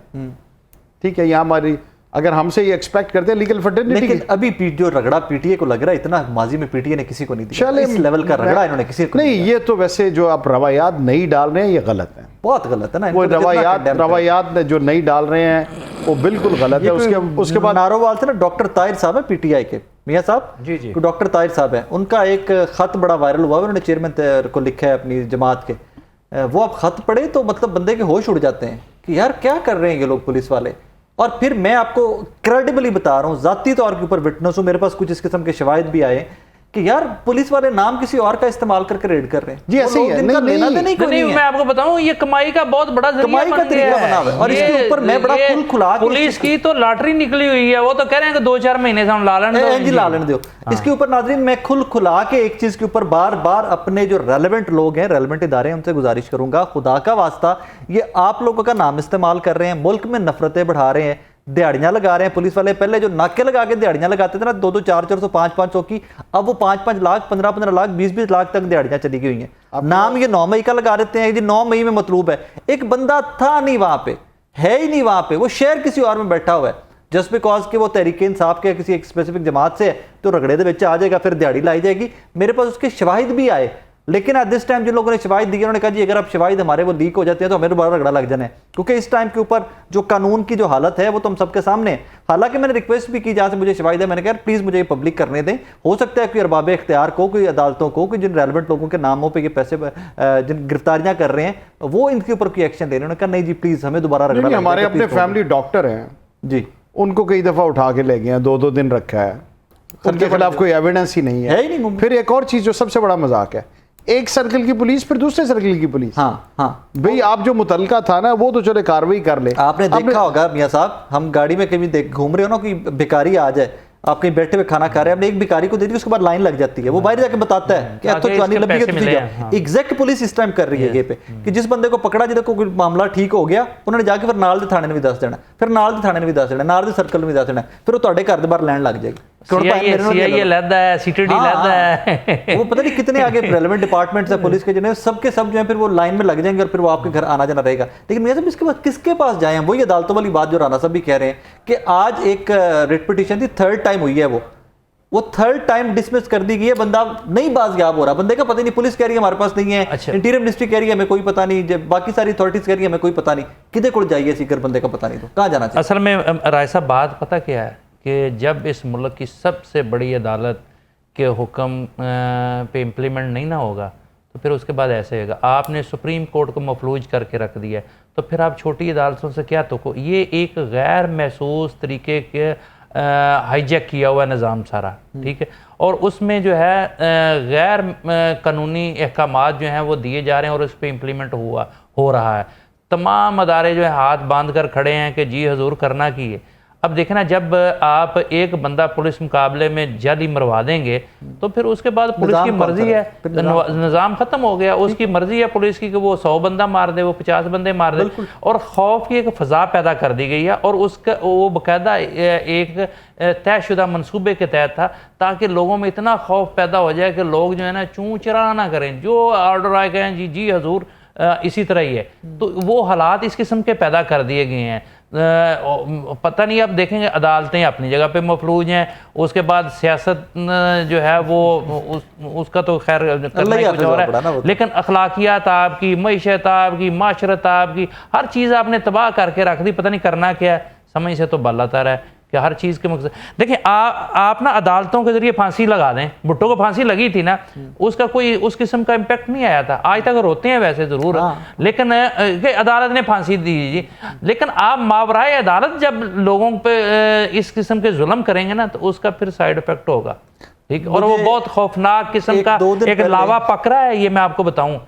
ठीक है, यहाँ हमारी अगर हमसे ये एक्सपेक्ट करते हैं लीगल फर्टिलिटी, लेकिन अभी जो रगड़ा पीटीए को लग रहा है, इतना माजी में पीटीए ने किसी को नहीं दिया, इस लेवल का रगड़ा इन्होंने किसी को नहीं। ये तो वैसे जो आप रवायात नहीं डाल रहे हैं, ये गलत है, बहुत गलत है ना। वो रवायात जो नहीं डाल रहे हैं वो बिल्कुल गलत है। उसके बाद नारोवाल से ना डॉक्टर ताहिर साहब है पीटीआई के, मियाँ साहब जी जी, डॉक्टर ताहिर साहब है, उनका एक खत बड़ा वायरल हुआ, उन्होंने चेयरमैन को लिखा है अपनी जमात के। वो आप खत पढ़े तो मतलब बंदे के होश उड़ जाते हैं कि यार क्या कर रहे हैं ये लोग पुलिस वाले। और फिर मैं आपको क्रेडिबली बता रहा हूँ, जाती तौर के ऊपर विटनेस हूँ, मेरे पास कुछ इस किस्म के शवाहिद भी आए कि यार पुलिस वाले नाम किसी और का इस्तेमाल करके रेड कर रहे हैं। जी ऐसे ही है। नहीं, मैं आपको बताऊं ये कमाई का बहुत बड़ा जरिया का तरीका बना हुआ है। और इसके ऊपर मैं बड़ा खुल खुला पुलिस की तो लॉटरी निकली हुई है, वो तो कह रहे हैं कि 2-4 महीने से हम लालन दो। इसके ऊपर नाजरीन मैं खुल खुला के एक चीज के ऊपर बार बार अपने जो रेलेवेंट लोग हैं, रेलेवेंट इदारे हैं, उनसे गुजारिश करूंगा, खुदा का वास्ता ये आप लोगों का नाम इस्तेमाल कर रहे हैं, मुल्क में नफरतें बढ़ा रहे हैं, दिहाड़ियां लगा रहे हैं पुलिस वाले। पहले जो नाके लगा के दिहाड़ियां लगाते थे ना 2-2, 4-400, 5-500 की, अब वो 5-5 लाख, 15-15 लाख, 20-20 लाख तक दिहाड़ियां चली गई हैं। नाम ये 9 मई का लगा देते हैं जी, 9 मई में मतलूब है। एक बंदा था नहीं वहां पे, है ही नहीं वहां पे, वो शहर किसी और में बैठा हुआ है, जस्ट बिकॉज कि वो तहरीक इंसाफ के किसी एक स्पेसिफिक जमात से है तो रगड़े दे विच आ जाएगा, फिर दिहाड़ी लाई जाएगी। मेरे पास उसके शवाहिद भी आए, लेकिन एट दिस टाइम जिन लोगों ने शवाहिद दिए उन्होंने कहा जी अगर आप शवाहिद हमारे वो लीक हो जाते हैं तो हमें दोबारा रगड़ा लग जाना है, क्योंकि इस टाइम के ऊपर जो कानून की जो हालत है वो तो हम सबके सामने है। हालांकि मैंने रिक्वेस्ट भी की जहाँ से मुझे शवाहिद है, मैंने कहा प्लीज मुझे ये पब्लिक करने दें, हो सकता है कोई अरबाब इख्तियार को, कोई अदालतों को, कोई जिन रेलिवेंट लोगों के नामों पर ये पैसे जिन गिरफ्तारियां कर रहे हैं वो इनके ऊपर कोई एक्शन ले रहे हैं। उन्होंने कहा नहीं जी प्लीज हमें दोबारा रगड़ा। हमारे अपने फैमिली डॉक्टर हैं जी, उनको कई दफा उठा के ले गए हैं, 2-2 दिन रखा है, उनके खिलाफ कोई एविडेंस ही नहीं है। फिर एक और चीज जो सबसे बड़ा मजाक है, एक सर्कल की पुलिस फिर दूसरे सर्कल की पुलिस। हाँ भाई आप जो मुतलका था ना वो तो चले कार्रवाई कर ले। आपने देखा होगा मियाँ साहब, हम गाड़ी में कभी घूम रहे हो ना, कोई भिखारी आ जाए, आप कहीं बैठे हुए खाना खा रहे हैं, आपने एक भिखारी को दे दी, उसके बाद लाइन लग जाती है, वो बाहर जाके बताता है कि तो चवानी लंबी है तुझे जाओ। एग्जैक्ट पुलिस इस टाइम कर रही है ये पे कि जिस बंदे को पकड़ा जिहदे को कोई मामला ठीक हो गया उन्होंने जाके फिर नाल दे थाने ने भी दस देना, फिर नाल दे थाने ने भी दस देना, नाल दे सर्कल में भी दस देना, फिर वो ਤੁਹਾਡੇ घर दे बाहर लाइन लग जाएगी। सीआईए लैदा है, सीटीडी लैदा है, वो पता नहीं कितने आगे रेलेवेंट डिपार्टमेंट्स है पुलिस के, जिन्हें सबके सब जो है फिर वो लाइन में लग जाएंगे और फिर वो आपके घर आना जाना रहेगा। लेकिन मियां साहब इसके बाद किसके पास जाए? वही अदालतों वाली बात जो राना साहब भी कह रहे हैं कि आज एक रिट पिटीशन थी, 3rd टाइम हुई है, वो 3rd टाइम डिसमिस कर दी गई है, बंदा नहीं बाज़याब हो रहा, बंदे का पता नहीं, पुलिस कह रही है हमारे पास नहीं है, इंटीरियर मिनिस्ट्री कह रही है हमें कोई पता नहीं, बाकी सारी अथॉरिटीज कह रही है हमें कोई पता नहीं, किधे को जाइए सीकर बंदे का पता नहीं तो कहाँ जाना चाहिए? असल में राय साहब बात पता क्या है कि जब इस मुल्क की सबसे बड़ी अदालत के हुक्म पे इम्प्लीमेंट नहीं ना होगा तो फिर उसके बाद ऐसे होगा। आपने सुप्रीम कोर्ट को मफलूज करके रख दिया है तो फिर आप छोटी अदालतों से क्या तो ये एक गैर महसूस तरीके के हाईजैक किया हुआ निज़ाम सारा, ठीक है, और उसमें जो है गैर कानूनी अहकामात जो हैं वो दिए जा रहे हैं और उस पर इम्प्लीमेंट हो रहा है। तमाम अदारे जो है हाथ बांध कर खड़े हैं कि जी हजूर करना की है। अब देखें ना, जब आप एक बंदा पुलिस मुकाबले में जाली मरवा देंगे तो फिर उसके बाद पुलिस की मर्जी है, निज़ाम ख़त्म हो गया, उसकी मर्जी है पुलिस की कि वो 100 बंदा मार दे, वो 50 बंदे मार दे, और खौफ की एक फ़ज़ा पैदा कर दी गई है। और उसका वो बाकायदा एक तयशुदा मनसूबे के तहत था ताकि लोगों में इतना खौफ पैदा हो जाए कि लोग जो है ना चूँ चरा ना करें, जो ऑर्डर आए गए जी जी हजूर इसी तरह ही है। तो वो हालात इस किस्म के पैदा कर दिए गए हैं। पता नहीं, आप देखेंगे अदालतें अपनी जगह पे मफलूज हैं, उसके बाद सियासत जो है वो उसका तो खैर करना ही कुछ और है, लेकिन अखलाकियात आपकी, मईशत आपकी, माशरत आपकी, हर चीज़ आपने तबाह करके रख दी। पता नहीं करना क्या है, समझ से तो बालातर है कि हर चीज़ के मकसद। देखिए आप ना अदालतों के जरिए फांसी लगा दें, भुट्टो को फांसी लगी थी ना, उसका कोई उस किस्म का इम्पैक्ट नहीं आया था, आज तक रोते हैं वैसे ज़रूर, लेकिन अदालत ने फांसी दी जी। लेकिन आप मावराए अदालत जब लोगों पे इस किस्म के जुल्म करेंगे ना तो उसका फिर साइड इफेक्ट होगा, ठीक, और वो बहुत खौफनाक किस्म का एक लावा पक रहा है। ये मैं आपको बताऊं,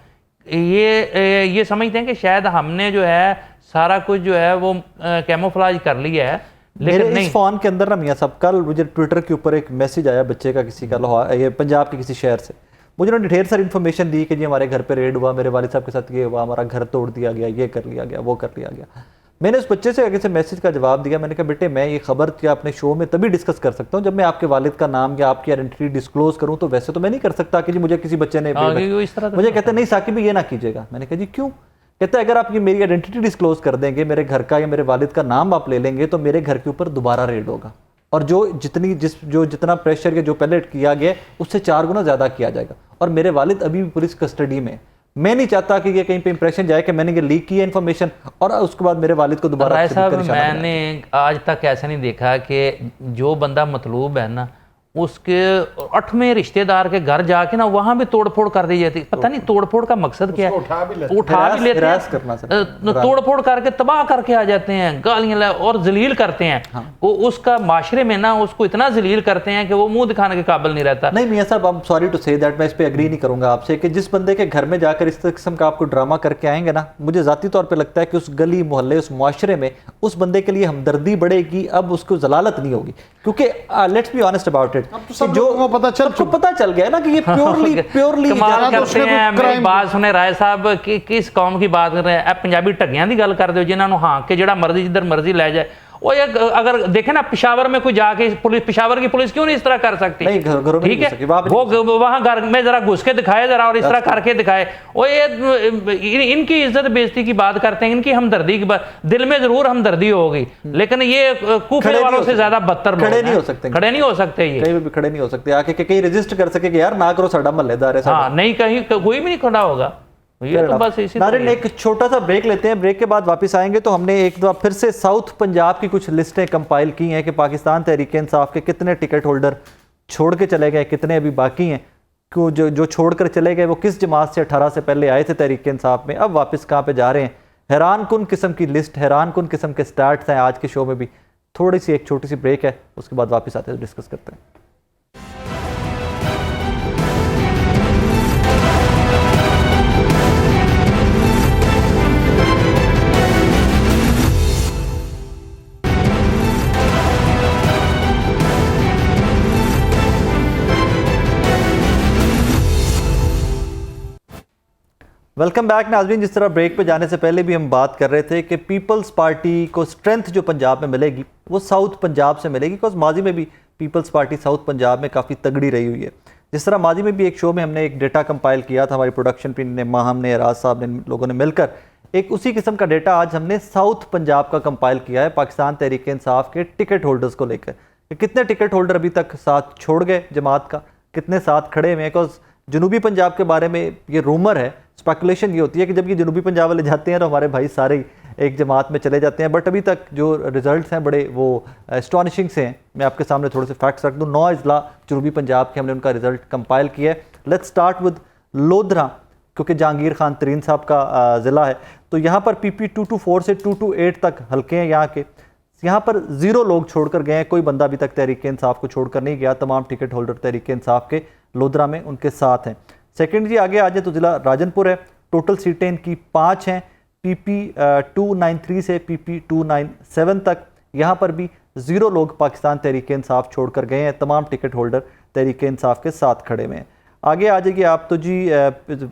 ये समझते हैं कि शायद हमने जो है सारा कुछ जो है वो कैमोफ्लेज कर लिया है, लेकिन मेरे इस फोन के अंदर ना मियां साहब, कल मुझे ट्विटर के ऊपर एक मैसेज आया बच्चे का, किसी का लाहौर, ये पंजाब के किसी शहर से, मुझे उन्होंने ढेर सारी इन्फॉर्मेशन दी कि जी हमारे घर पे रेड हुआ, मेरे वालिद साहब के साथ ये हुआ, हमारा घर तोड़ दिया गया, ये कर लिया गया, वो कर लिया गया। मैंने उस बच्चे से आगे से मैसेज का जवाब दिया, मैंने कहा बेटे मैं ये खबर क्या अपने शो में तभी डिस्कस कर सकता हूँ जब मैं आपके वालिद का नाम या आपकी आइडेंटिटी डिस्क्लोज करूँ, तो वैसे तो मैं नहीं कर सकता कि जी मुझे किसी बच्चे ने इस तरह मुझे कहते नहीं साकिब ये ना कीजिएगा। मैंने कहा जी क्यों? कहता है अगर आप ये मेरी आइडेंटिटी डिस्क्लोज कर देंगे, मेरे घर का या मेरे वालिद का नाम आप ले लेंगे, तो मेरे घर के ऊपर दोबारा रेड होगा और जितना प्रेशर या जो पहले किया गया उससे 4 गुना ज़्यादा किया जाएगा, और मेरे वालिद अभी भी पुलिस कस्टडी में। मैं नहीं चाहता कि ये कहीं पे इंप्रेशन जाए कि मैंने ये लीक किया इन्फॉर्मेशन और उसके बाद मेरे वालिद को दोबारा। राय साहब मैंने आज तक ऐसा नहीं देखा कि जो बंदा मतलूब है ना उसके 8वें रिश्तेदार के घर जाके ना वहां भी तोड़फोड़ कर दी जाती। पता नहीं तोड़फोड़ का मकसद क्या है, उठा भी लेते हैं, तोड़फोड़ करके तबाह करके आ जाते हैं, गालियां और जलील करते हैं। हाँ। वो उसका माशरे में ना उसको इतना जलील करते हैं कि वो मुंह दिखाने के काबिल नहीं रहता। नहीं मियां साहब, I am sorry to say that, मैं इस पे एग्री नहीं करूंगा आपसे कि जिस बंदे के घर में जाकर इस किस्म का आपको ड्रामा करके आएंगे ना, मुझे जाती तौर पर लगता है कि उस गली मोहल्ले उस मुआशरे में उस बंदे के लिए हमदर्दी बढ़ेगी, अब उसको जलालत नहीं होगी। क्योंकि let's be honest about it, जो पता चल गया ना कि ये प्योरली कमाल करते हैं। मेरी बात सुने राय साहब कि किस कौम की बात कर रहे हैं? पंजाबी ठगियां की गल करते हो जिन्होंने हाँ कि जेड़ा मर्जी जिधर मर्जी ले जाए। वो एक अगर देखे ना पेशावर में कोई जाके पेशावर की पुलिस क्यों नहीं इस तरह कर सकती? ठीक है, वो वहां घर में जरा घुस के दिखाए जरा और इस तरह करके दिखाए। वो ये इनकी इज्जत बेइज्जती की बात करते हैं, इनकी हमदर्दी की बात, दिल में जरूर हमदर्दी होगी, लेकिन ये कूफे वालों से ज्यादा बदतर खड़े नहीं हो सकते, खड़े नहीं हो सकते, ये कहीं भी खड़े नहीं हो सकते आके कहीं रजिस्ट कर सके कि यार ना करो साडा महल्लेदार है। हाँ, नहीं कहीं कोई भी नहीं खड़ा होगा। तो बस इसी नारिन एक छोटा सा ब्रेक लेते हैं, ब्रेक के बाद वापस आएंगे तो हमने एक दफा फिर से साउथ पंजाब की कुछ लिस्टें कंपाइल की हैं कि पाकिस्तान तहरीक इंसाफ के कितने टिकट होल्डर छोड़ के चले गए, कितने अभी बाकी हैं, जो छोड़ कर चले गए वो किस जमात से 18 से पहले आए थे तहरीक इंसाफ में, अब वापस कहाँ पे जा रहे हैं। हैरान कुन किस्म की लिस्ट, हैरान कुन किस्म के स्टार्ट्स हैं आज के शो में भी। थोड़ी सी एक छोटी सी ब्रेक है, उसके बाद वापस आते हैं डिस्कस करते हैं। वेलकम बैक नाज़रीन। जिस तरह ब्रेक पे जाने से पहले भी हम बात कर रहे थे कि पीपल्स पार्टी को स्ट्रेंथ जो पंजाब में मिलेगी वो साउथ पंजाब से मिलेगी, बिकॉज माजी में भी पीपल्स पार्टी साउथ पंजाब में काफ़ी तगड़ी रही हुई है। जिस तरह माजी में भी एक शो में हमने एक डेटा कंपाइल किया था, हमारी प्रोडक्शन टीम ने, हमने, राज साहब ने, लोगों ने मिलकर एक उसी किस्म का डेटा आज हमने साउथ पंजाब का कंपाइल किया है पाकिस्तान तहरीक इंसाफ के टिकट होल्डर्स को लेकर। कितने टिकट होल्डर अभी तक साथ छोड़ गए जमात का, कितने साथ खड़े हुए हैं। बिकॉज जनूबी पंजाब के बारे में ये रूमर है, स्पेकुलेशन ये होती है कि जब ये जनूबी पंजाब वाले जाते हैं तो हमारे भाई सारे एक जमात में चले जाते हैं, बट अभी तक जो रिजल्ट्स हैं बड़े वो एस्टॉनिशिंग से हैं। मैं आपके सामने थोड़े से फैक्ट्स रख दूँ। 9 अजला जनूबी पंजाब के हमने उनका रिजल्ट कंपाइल किया है। लेट्स स्टार्ट विद लोधरा, क्योंकि जहांगीर खान तरीन साहब का ज़िला है, तो यहाँ पर PP 224 से 228 तक हल्के हैं यहाँ के। यहाँ पर 0 लोग छोड़कर गए हैं, कोई बंदा अभी तक तहरीक इंसाफ को छोड़कर नहीं गया। तमाम टिकट होल्डर तहरीक इंसाफ के लोधरा में उनके साथ हैं। सेकेंड जी आगे आ जाए तो ज़िला राजनपुर है। टोटल सीटें इनकी 5 हैं, PP 293 से PP 297 तक। यहाँ पर भी 0 लोग पाकिस्तान तहरीक इंसाफ छोड़कर गए हैं। तमाम टिकट होल्डर तहरीक इंसाफ के साथ खड़े हुए हैं। आगे आ जाइए आप तो जी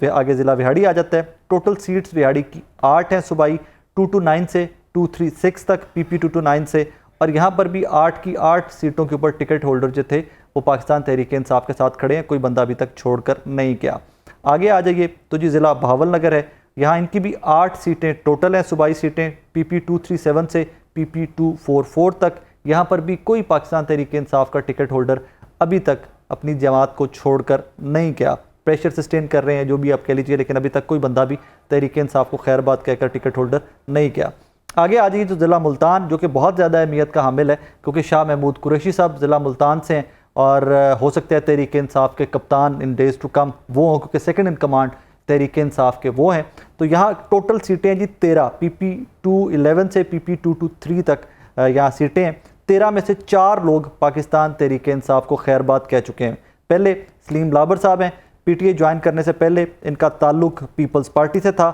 आगे ज़िला विहाड़ी आ जाता है। टोटल सीट्स विहाड़ी की 8 हैं, सूबाई 229 से 236 तक, PP 229 से, और यहाँ पर भी 8 की 8 सीटों के ऊपर टिकट होल्डर जो थे वो पाकिस्तान तहरीक इंसाफ के साथ खड़े हैं, कोई बंदा अभी तक छोड़कर नहीं गया। आगे आ जाइए तो जी ज़िला बहावल नगर है। यहाँ इनकी भी 8 सीटें टोटल हैं, सूबाई सीटें PP 237 से PP 244 तक। यहाँ पर भी कोई पाकिस्तान तहरीक इंसाफ का टिकट होल्डर अभी तक अपनी जमात को छोड़कर नहीं गया। प्रेशर सस्टेन कर रहे हैं जो भी आप कह लीजिए, लेकिन अभी तक कोई बंदा भी तहरीक इंसाफ को खैर बात कहकर टिकट होल्डर नहीं गया। आगे आ जाइए तो ज़िला मुल्तान, जो कि बहुत ज़्यादा अहमियत का हामिल है क्योंकि शाह महमूद कुरैशी साहब ज़िला मुल्तान से हैं और हो सकता है तहरीक इंसाफ के कप्तान इन डेज़ टू कम वो हों, क्योंकि second in command Tehreek Insaf के वो हैं। तो यहाँ टोटल सीटें हैं जी 13, PP 211 से PP 223 तक यहाँ सीटें हैं। 13 में से 4 लोग पाकिस्तान तहरीक इंसाफ को खैर बात कह चुके हैं। पहले सलीम लाबर साहब हैं, PTI ज्वाइन करने से पहले इनका ताल्लुक पीपल्स पार्टी से था।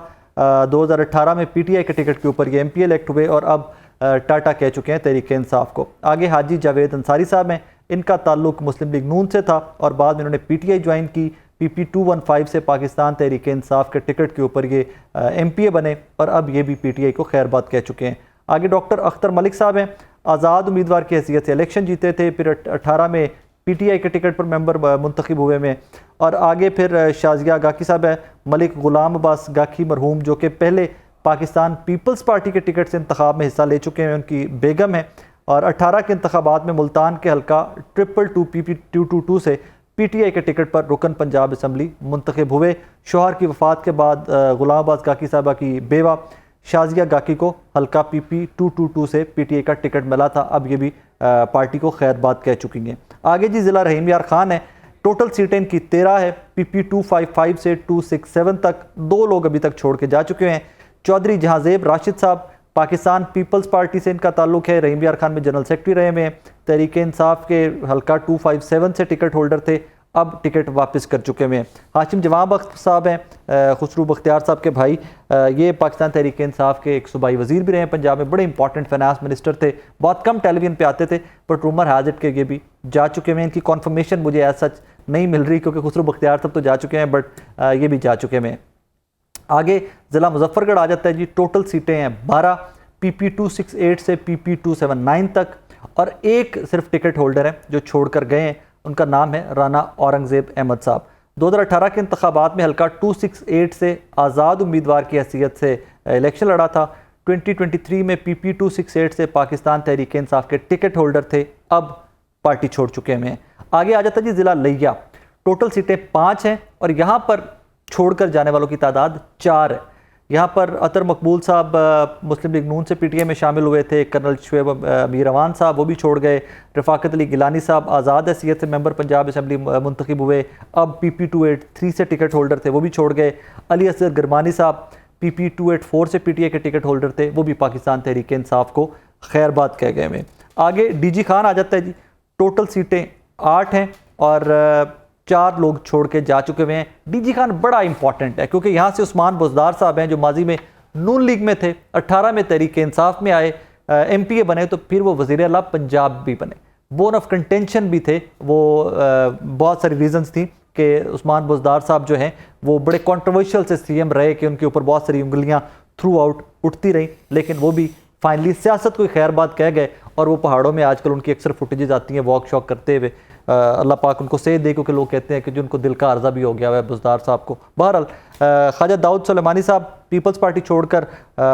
2018 में PTI के टिकट के ऊपर ये MP इलेक्ट हुए और अब टाटा कह चुके हैं तहरीक इंसाफ को। आगे हाजी जावेद अंसारी साहब हैं, इनका ताल्लुक मुस्लिम लीग नून से था और बाद में इन्होंने PTI ज्वाइन की। PP 215 से पाकिस्तान तहरीक इंसाफ के टिकट के ऊपर ये MPA बने और अब ये भी PTI को खैर बात कह चुके हैं। आगे डॉक्टर अख्तर मलिक साहब हैं, आज़ाद उम्मीदवार की हैसियत से इलेक्शन जीते थे, फिर 18 में पीटीआई के टिकट पर मेंबर मुंतखब हुए में। और आगे फिर शाजिया गाकी साहब है, मलिक गुलाम अब्बास गाकी मरहूम जो कि पहले पाकिस्तान पीपल्स पार्टी के टिकट से इंतखाब में हिस्सा ले चुके हैं, उनकी बेगम है। और 18 के इंतखाबात में मुल्तान के हल्का 222 PP 222 से पीटीआई के टिकट पर रुकन पंजाब असम्बली मुंतखब हुए। शोहर की वफ़ात के बाद गुलाम अब्बास गाकी साहबा की बेवा शाजिया गाकी को हल्का PP 222 से पीटीआई का टिकट मिला था। अब ये भी पार्टी को खैरबाद कह चुकी हैं। आगे जी ज़िला रहीम यार खान है, टोटल सीटें इनकी 13 है, PP 255 से 267 तक 2 लोग अभी तक छोड़ के जा चुके हैं। चौधरी जहांजेब राशिद साहब पाकिस्तान पीपल्स पार्टी से इनका ताल्लुक है, रहीम यार खान में जनरल सेक्रेटरी रहे में, तहरीक इंसाफ के हल्का 257 से टिकट होल्डर थे, अब टिकट वापस कर चुके हैं। हाशिम जवान बख्त साहब हैं, खुसरू बख्तियार साहब के भाई, ये पाकिस्तान तहरीक इंसाफ के एक सूबाई वजीर भी रहे हैं पंजाब में, बड़े इंपॉर्टेंट फाइनेंस मिनिस्टर थे, बहुत कम टेलीविजन पे आते थे, बट रूमर हैज़ इट के ये भी जा चुके हैं। इनकी कॉन्फर्मेशन मुझे एज सच नहीं मिल रही क्योंकि खुसरू बख्तियार साहब तो जा चुके हैं, बट ये भी जा चुके हैं। आगे ज़िला मुजफ्फरगढ़ आ जाता है जी, टोटल सीटें हैं 12, PP 268 से PP 279 तक, और एक सिर्फ टिकट होल्डर है जो छोड़कर गए हैं, उनका नाम है राना औरंगज़ेब अहमद साहब। 2018 के इंतखाबात में हल्का 268 से आज़ाद उम्मीदवार की हैसियत से इलेक्शन लड़ा था। 2023 में PP 268 से पाकिस्तान तहरीक इंसाफ के टिकट होल्डर थे, अब पार्टी छोड़ चुके हैं। आगे आ जाता जी ज़िला लिया, टोटल सीटें 5 हैं और यहाँ पर छोड़कर जाने वालों की तादाद 4 है। यहाँ पर अतर मकबूल साहब मुस्लिम लीग नून से पीटीआई में शामिल हुए थे, कर्नल शुएब अमीर अवान साहब वो भी छोड़ गए, रफ़ाकत अली गिलानी साहब आज़ाद हैसियत से मेंबर पंजाब असम्बली मुंतखब हुए, अब PP 283 से टिकट होल्डर थे वो भी छोड़ गए। अली असगर गरमानी साहब PP 284 से पीटीआई के टिकट होल्डर थे, वो भी पाकिस्तान तहरीक इंसाफ को खैरबाद कह गए में। आगे DG खान आ जाता है जी, टोटल सीटें 8 हैं और 4 लोग छोड़ के जा चुके हुए हैं। DG खान बड़ा इंपॉर्टेंट है क्योंकि यहाँ से उस्मान बुज़दार साहब हैं जो माजी में नून लीग में थे, 18 में तहरीक इंसाफ में आए, MPA बने, तो फिर वो वज़ीर आला पंजाब भी बने, बोन ऑफ कंटेंशन भी थे वो। बहुत सारी रीजंस थी कि उस्मान बुज़दार साहब जो हैं वो बड़े कंट्रोवर्शियल से CM रहे कि उनके ऊपर बहुत सारी उंगलियाँ थ्रू आउट उठती रहीं, लेकिन वो भी फाइनली सियासत को खैर बात कह गए। और वो पहाड़ों में आजकल उनकी अक्सर फुटेजेस आती हैं वॉक शॉक करते हुए, अल्लाह पाक उनको सेहत दे, क्योंकि लोग कहते हैं कि जो उनको दिल का अर्जा भी हो गया है बुज़दार साहब को। बहरहाल ख्वाजा दाऊद सुलेमानी साहब पीपल्स पार्टी छोड़कर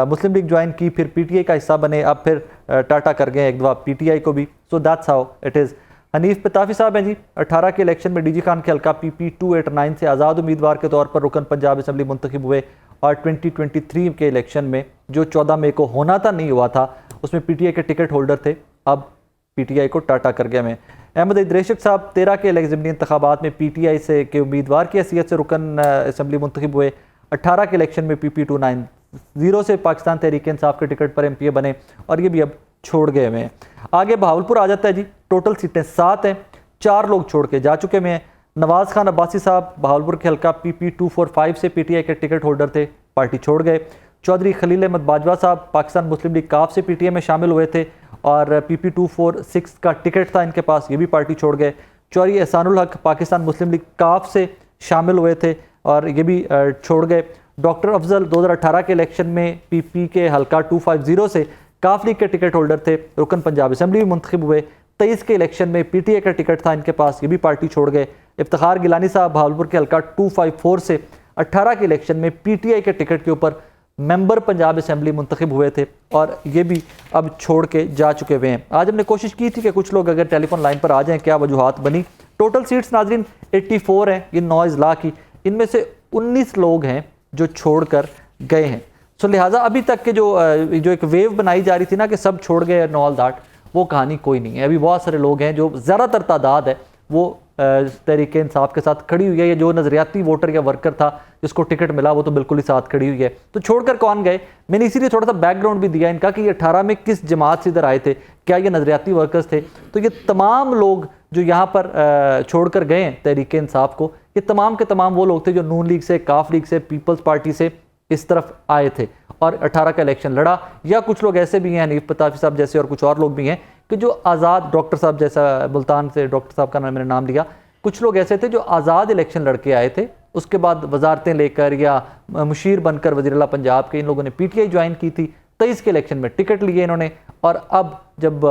मुस्लिम लीग ज्वाइन की, फिर PTI का हिस्सा बने, अब फिर टाटा कर गए एक दफ़ा PTI को भी। So that's how it is. Hanif Patafi साहब हैं जी, 18 के इलेक्शन में DG खान के हल्का PP 289 से आज़ाद उम्मीदवार के तौर पर रुकन पंजाब असम्बली मुंतखब हुए, और 2023 के इलेक्शन में जो 14 मई को होना था नहीं हुआ था, उसमें PTI के टिकट होल्डर थे, अब PTI को टाटा कर गए में। अहमद इद्रेशक साहब 13 के ज़िमनी इंतखाबात में PTI से के उम्मीदवार की हैसियत से रुकन असम्बली मुंतखब हुए, 18 के इलेक्शन में PP 290 से पाकिस्तान तहरीक इंसाफ के टिकट पर MPA बने, और ये भी अब छोड़ गए हुए हैं। आगे बहावलपुर आ जाता है जी, टोटल सीटें 7 हैं, 4 लोग छोड़ के जा चुके हैं। नवाज़ खान अब्बासी साहब बहावलपुर के हल्का PP 245 से PTI के टिकट होल्डर थे, पार्टी छोड़ गए। चौधरी खलील अहमद बाजवा साहब पाकिस्तान मुस्लिम लीग काफ से PTI में शामिल हुए थे, और PP 246 का टिकट था इनके पास, ये भी पार्टी छोड़ गए। चौधरी एहसानुल हक पाकिस्तान मुस्लिम लीग काफ से शामिल हुए थे, और ये भी छोड़ गए। डॉक्टर अफजल 2018 के इलेक्शन में PP के हल्का 250 से काफ लीग के टिकट होल्डर थे, रुकन पंजाब असम्बली में मुंतखब हुए। 23 के इलेक्शन में PTI का टिकट था इनके पास, ये भी पार्टी छोड़ गए। इफ्तिखार गिलानी साहब बहावलपुर के हल्का 254 से 18 के इलेक्शन में PTI के टिकट के ऊपर मेंबर पंजाब असम्बली मुंतखब हुए थे, और ये भी अब छोड़ के जा चुके हुए हैं। आज हमने कोशिश की थी कि कुछ लोग अगर टेलीफोन लाइन पर आ जाएं, क्या वजूहात बनी। टोटल सीट्स नाजरीन 84 हैं, ये 9 अजला की, इनमें से 19 लोग हैं जो छोड़ कर गए हैं। सो लिहाजा अभी तक के जो एक वेव बनाई जा रही थी ना कि सब छोड़ गए एंड ऑल दैट, वो कहानी कोई नहीं है। अभी बहुत सारे लोग हैं जो ज़्यादातर तादाद है वो तहरीक इंसाफ के साथ खड़ी हुई है। ये जो नज़रियाती वोटर या वर्कर था जिसको टिकट मिला वो तो बिल्कुल ही साथ खड़ी हुई है। तो छोड़कर कौन गए, मैंने इसीलिए थोड़ा सा बैकग्राउंड भी दिया इनका कि ये 18 में किस जमात से इधर आए थे, क्या ये नज़रियाती वर्कर्स थे। तो ये तमाम लोग जो यहाँ पर छोड़कर गए हैं तहरीक इंसाफ को, ये तमाम के तमाम वो लोग थे जो नून लीग से, काफ लीग से, पीपल्स पार्टी से इस तरफ आए थे और 18 का इलेक्शन लड़ा। या कुछ लोग ऐसे भी हैं, हनीफ पताफी साहब जैसे और कुछ और लोग भी हैं कि जो आज़ाद, डॉक्टर साहब जैसा, मुल्तान से डॉक्टर साहब का मैंने नाम लिया, कुछ लोग ऐसे थे जो आज़ाद इलेक्शन लड़के आए थे, उसके बाद वजारतें लेकर या मुशीर बनकर वज़ीर आला पंजाब के, इन लोगों ने PTI ज्वाइन की थी, 23 के इलेक्शन में टिकट लिए इन्होंने, और अब जब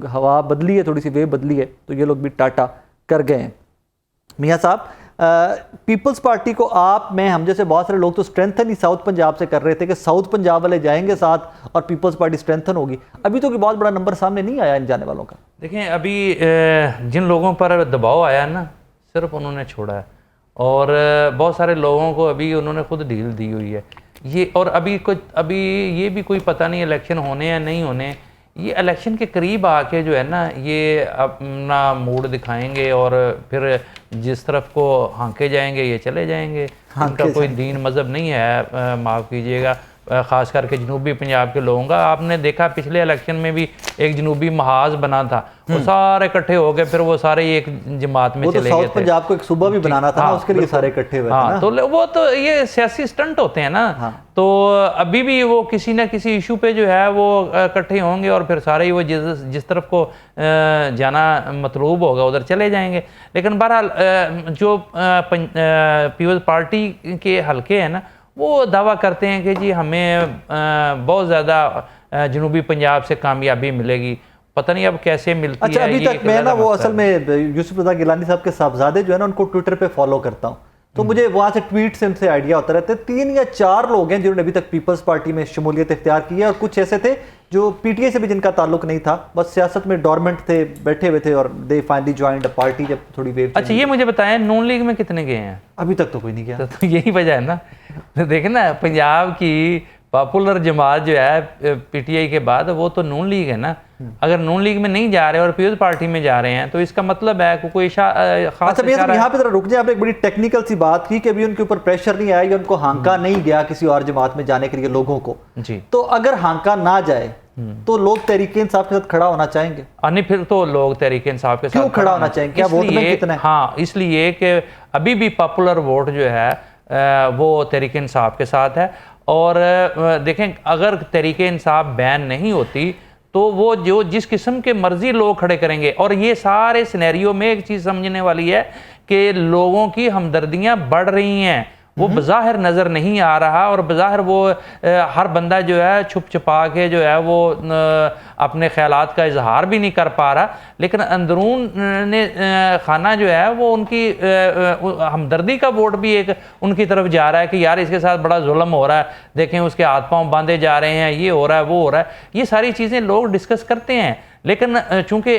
हवा बदली है, थोड़ी सी वेव बदली है, तो ये लोग भी टाटा कर गए हैं। मियाँ साहब, पीपल्स पार्टी को आप, मैं, हम जैसे बहुत सारे लोग तो स्ट्रेंथन ही साउथ पंजाब से कर रहे थे कि साउथ पंजाब वाले जाएंगे साथ और पीपल्स पार्टी स्ट्रेंथन होगी। अभी तो कोई बहुत बड़ा नंबर सामने नहीं आया इन जाने वालों का। देखें, अभी जिन लोगों पर दबाव आया ना, सिर्फ उन्होंने छोड़ा है, और बहुत सारे लोगों को अभी उन्होंने खुद ढील दी हुई है ये। और अभी ये भी कोई पता नहीं इलेक्शन होने या नहीं होने। ये इलेक्शन के करीब आके जो है ना, ये अपना मूड दिखाएंगे और फिर जिस तरफ को हाँके जाएंगे ये चले जाएंगे। इनका कोई दीन मज़हब नहीं है, माफ़ कीजिएगा, ख़ास करके जनूबी पंजाब के लोगों का। आपने देखा पिछले इलेक्शन में भी एक जनूबी महाज बना था, वो सारे इकट्ठे हो गए, फिर वो सारे एक जमात में चले गए थे। साउथ पंजाब को एक सूबा भी बनाना था ना, उसके लिए सारे इकट्ठे हुए थे ना। तो वो तो ये सियासी स्टंट होते हैं ना। तो अभी भी वो किसी ना किसी इशू पे जो है वो इकट्ठे होंगे और फिर सारे ही वो जिस तरफ को जाना मतलूब होगा उधर चले जाएंगे। लेकिन बहरहाल जो पीपल्स पार्टी के हलके हैं ना, वो दावा करते हैं कि जी हमें बहुत ज़्यादा जनूबी पंजाब से कामयाबी मिलेगी। पता नहीं अब कैसे मिलती है। अच्छा, अभी तक मैं ना वो असल में यूसुफ रज़ा गिलानी साहब के साहबजादे जो है ना, उनको ट्विटर पे फॉलो करता हूँ, तो मुझे वहाँ से ट्वीट से उनसे आइडिया होता रहता है। 3 या 4 लोग हैं जिन्होंने अभी तक पीपल्स पार्टी में शमूलियत इख्तियार की है, और कुछ ऐसे थे जो पीटीआई से भी जिनका ताल्लुक नहीं था, बस सियासत में डोरमेंट थे, बैठे हुए थे, और they finally joined a party जब थोड़ी वेव। अच्छा, ये मुझे बताएं, नून लीग में कितने गए हैं? अभी तक तो कोई नहीं गया। तो यही वजह है ना। देखें ना, पंजाब की पॉपुलर जमात जो है पीटीआई के बाद, वो तो नून लीग है ना। अगर नून लीग में नहीं जा रहे और पीपल्स पार्टी में जा रहे हैं, तो इसका मतलब है कि कोई खास। अच्छा, यहाँ पे जरा रुक जाए। आपने एक बड़ी टेक्निकल सी बात की कि अभी उनके ऊपर प्रेशर नहीं आया या उनको हांका नहीं गया किसी और जमात में जाने के लिए लोगों को जी। तो अगर हांका ना जाए तो लोग तहरीक इंसाफ के साथ खड़ा होना चाहेंगे? नहीं, फिर तो लोग तहरीक इंसाफ के साथ क्यों खड़ा होना चाहेंगे? क्या वोट में कितना है? हाँ, इसलिए कि अभी भी पॉपुलर वोट जो है वो तहरीक इंसाफ के साथ है। और देखें, अगर तहरीक इंसाफ बैन नहीं होती तो वो जो जिस किस्म के मर्जी लोग खड़े करेंगे। और ये सारे सिनेरियो में एक चीज़ समझने वाली है कि लोगों की हमदर्दियाँ बढ़ रही हैं, वो बज़ाहिर नज़र नहीं आ रहा, और बज़ाहिर वो हर बंदा जो है छुप छुपा के जो है वो अपने ख्यालात का इजहार भी नहीं कर पा रहा, लेकिन अंदरून ने खाना जो है वो उनकी हमदर्दी का वोट भी एक उनकी तरफ जा रहा है कि यार इसके साथ बड़ा जुल्म हो रहा है, देखें उसके हाथ पांव बांधे जा रहे हैं, ये हो रहा है, वो हो रहा है। ये सारी चीज़ें लोग डिस्कस करते हैं, लेकिन चूंकि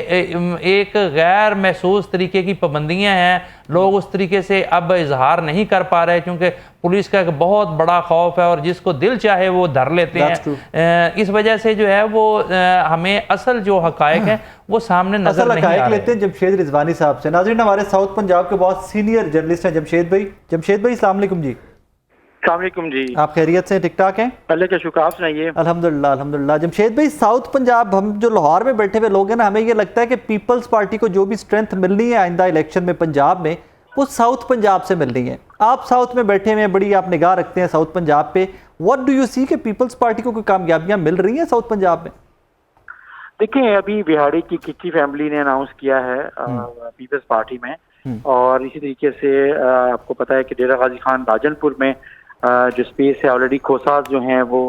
एक गैर महसूस तरीके की पाबंदियां हैं, लोग उस तरीके से अब इजहार नहीं कर पा रहे, क्योंकि पुलिस का एक बहुत बड़ा खौफ है और जिसको दिल चाहे वो धर लेते हैं। इस वजह से जो है वो हमें असल जो हकायक है वो सामने नजर नहीं आ रहे। लेते हैं जमशेद रिजवानी साहब से। नाज़रीन, हमारे साउथ पंजाब के बहुत सीनियर जर्नलिस्ट हैं जमशेद भाई। जमशेद भाई, अस्सलाम वालेकुम जी। अस्सलामुअलैकुम जी। आप खैरियत से? ठीक ठाक हैं? अल्लाह का शुक्र, आप सुनाइए। अल्हम्दुलिल्लाह अल्हम्दुलिल्लाह। जमशेद भाई, साउथ पंजाब, हम जो लाहौर में बैठे हुए लोग हैं ना, हमें ये लगता है कि पीपल्स पार्टी को जो भी स्ट्रेंथ मिलनी है आइंदा इलेक्शन में पंजाब में, वो साउथ पंजाब से मिलनी है। आप साउथ में बैठे हुए हैं, बड़ी आप निगाह रखते हैं साउथ पंजाब पे। व्हाट डू यू सी कि पीपल्स पार्टी को कोई कामयाबियां मिल रही हैं साउथ पंजाब में? देखिए, अभी बिहाड़ी की किच्ची फैमिली ने अनाउंस किया है पीपल्स पार्टी में, और इसी तरीके से आपको पता है कि डेरा गाजी खान राजनपुर में जो स्पेस है, ऑलरेडी खोसाज जो हैं वो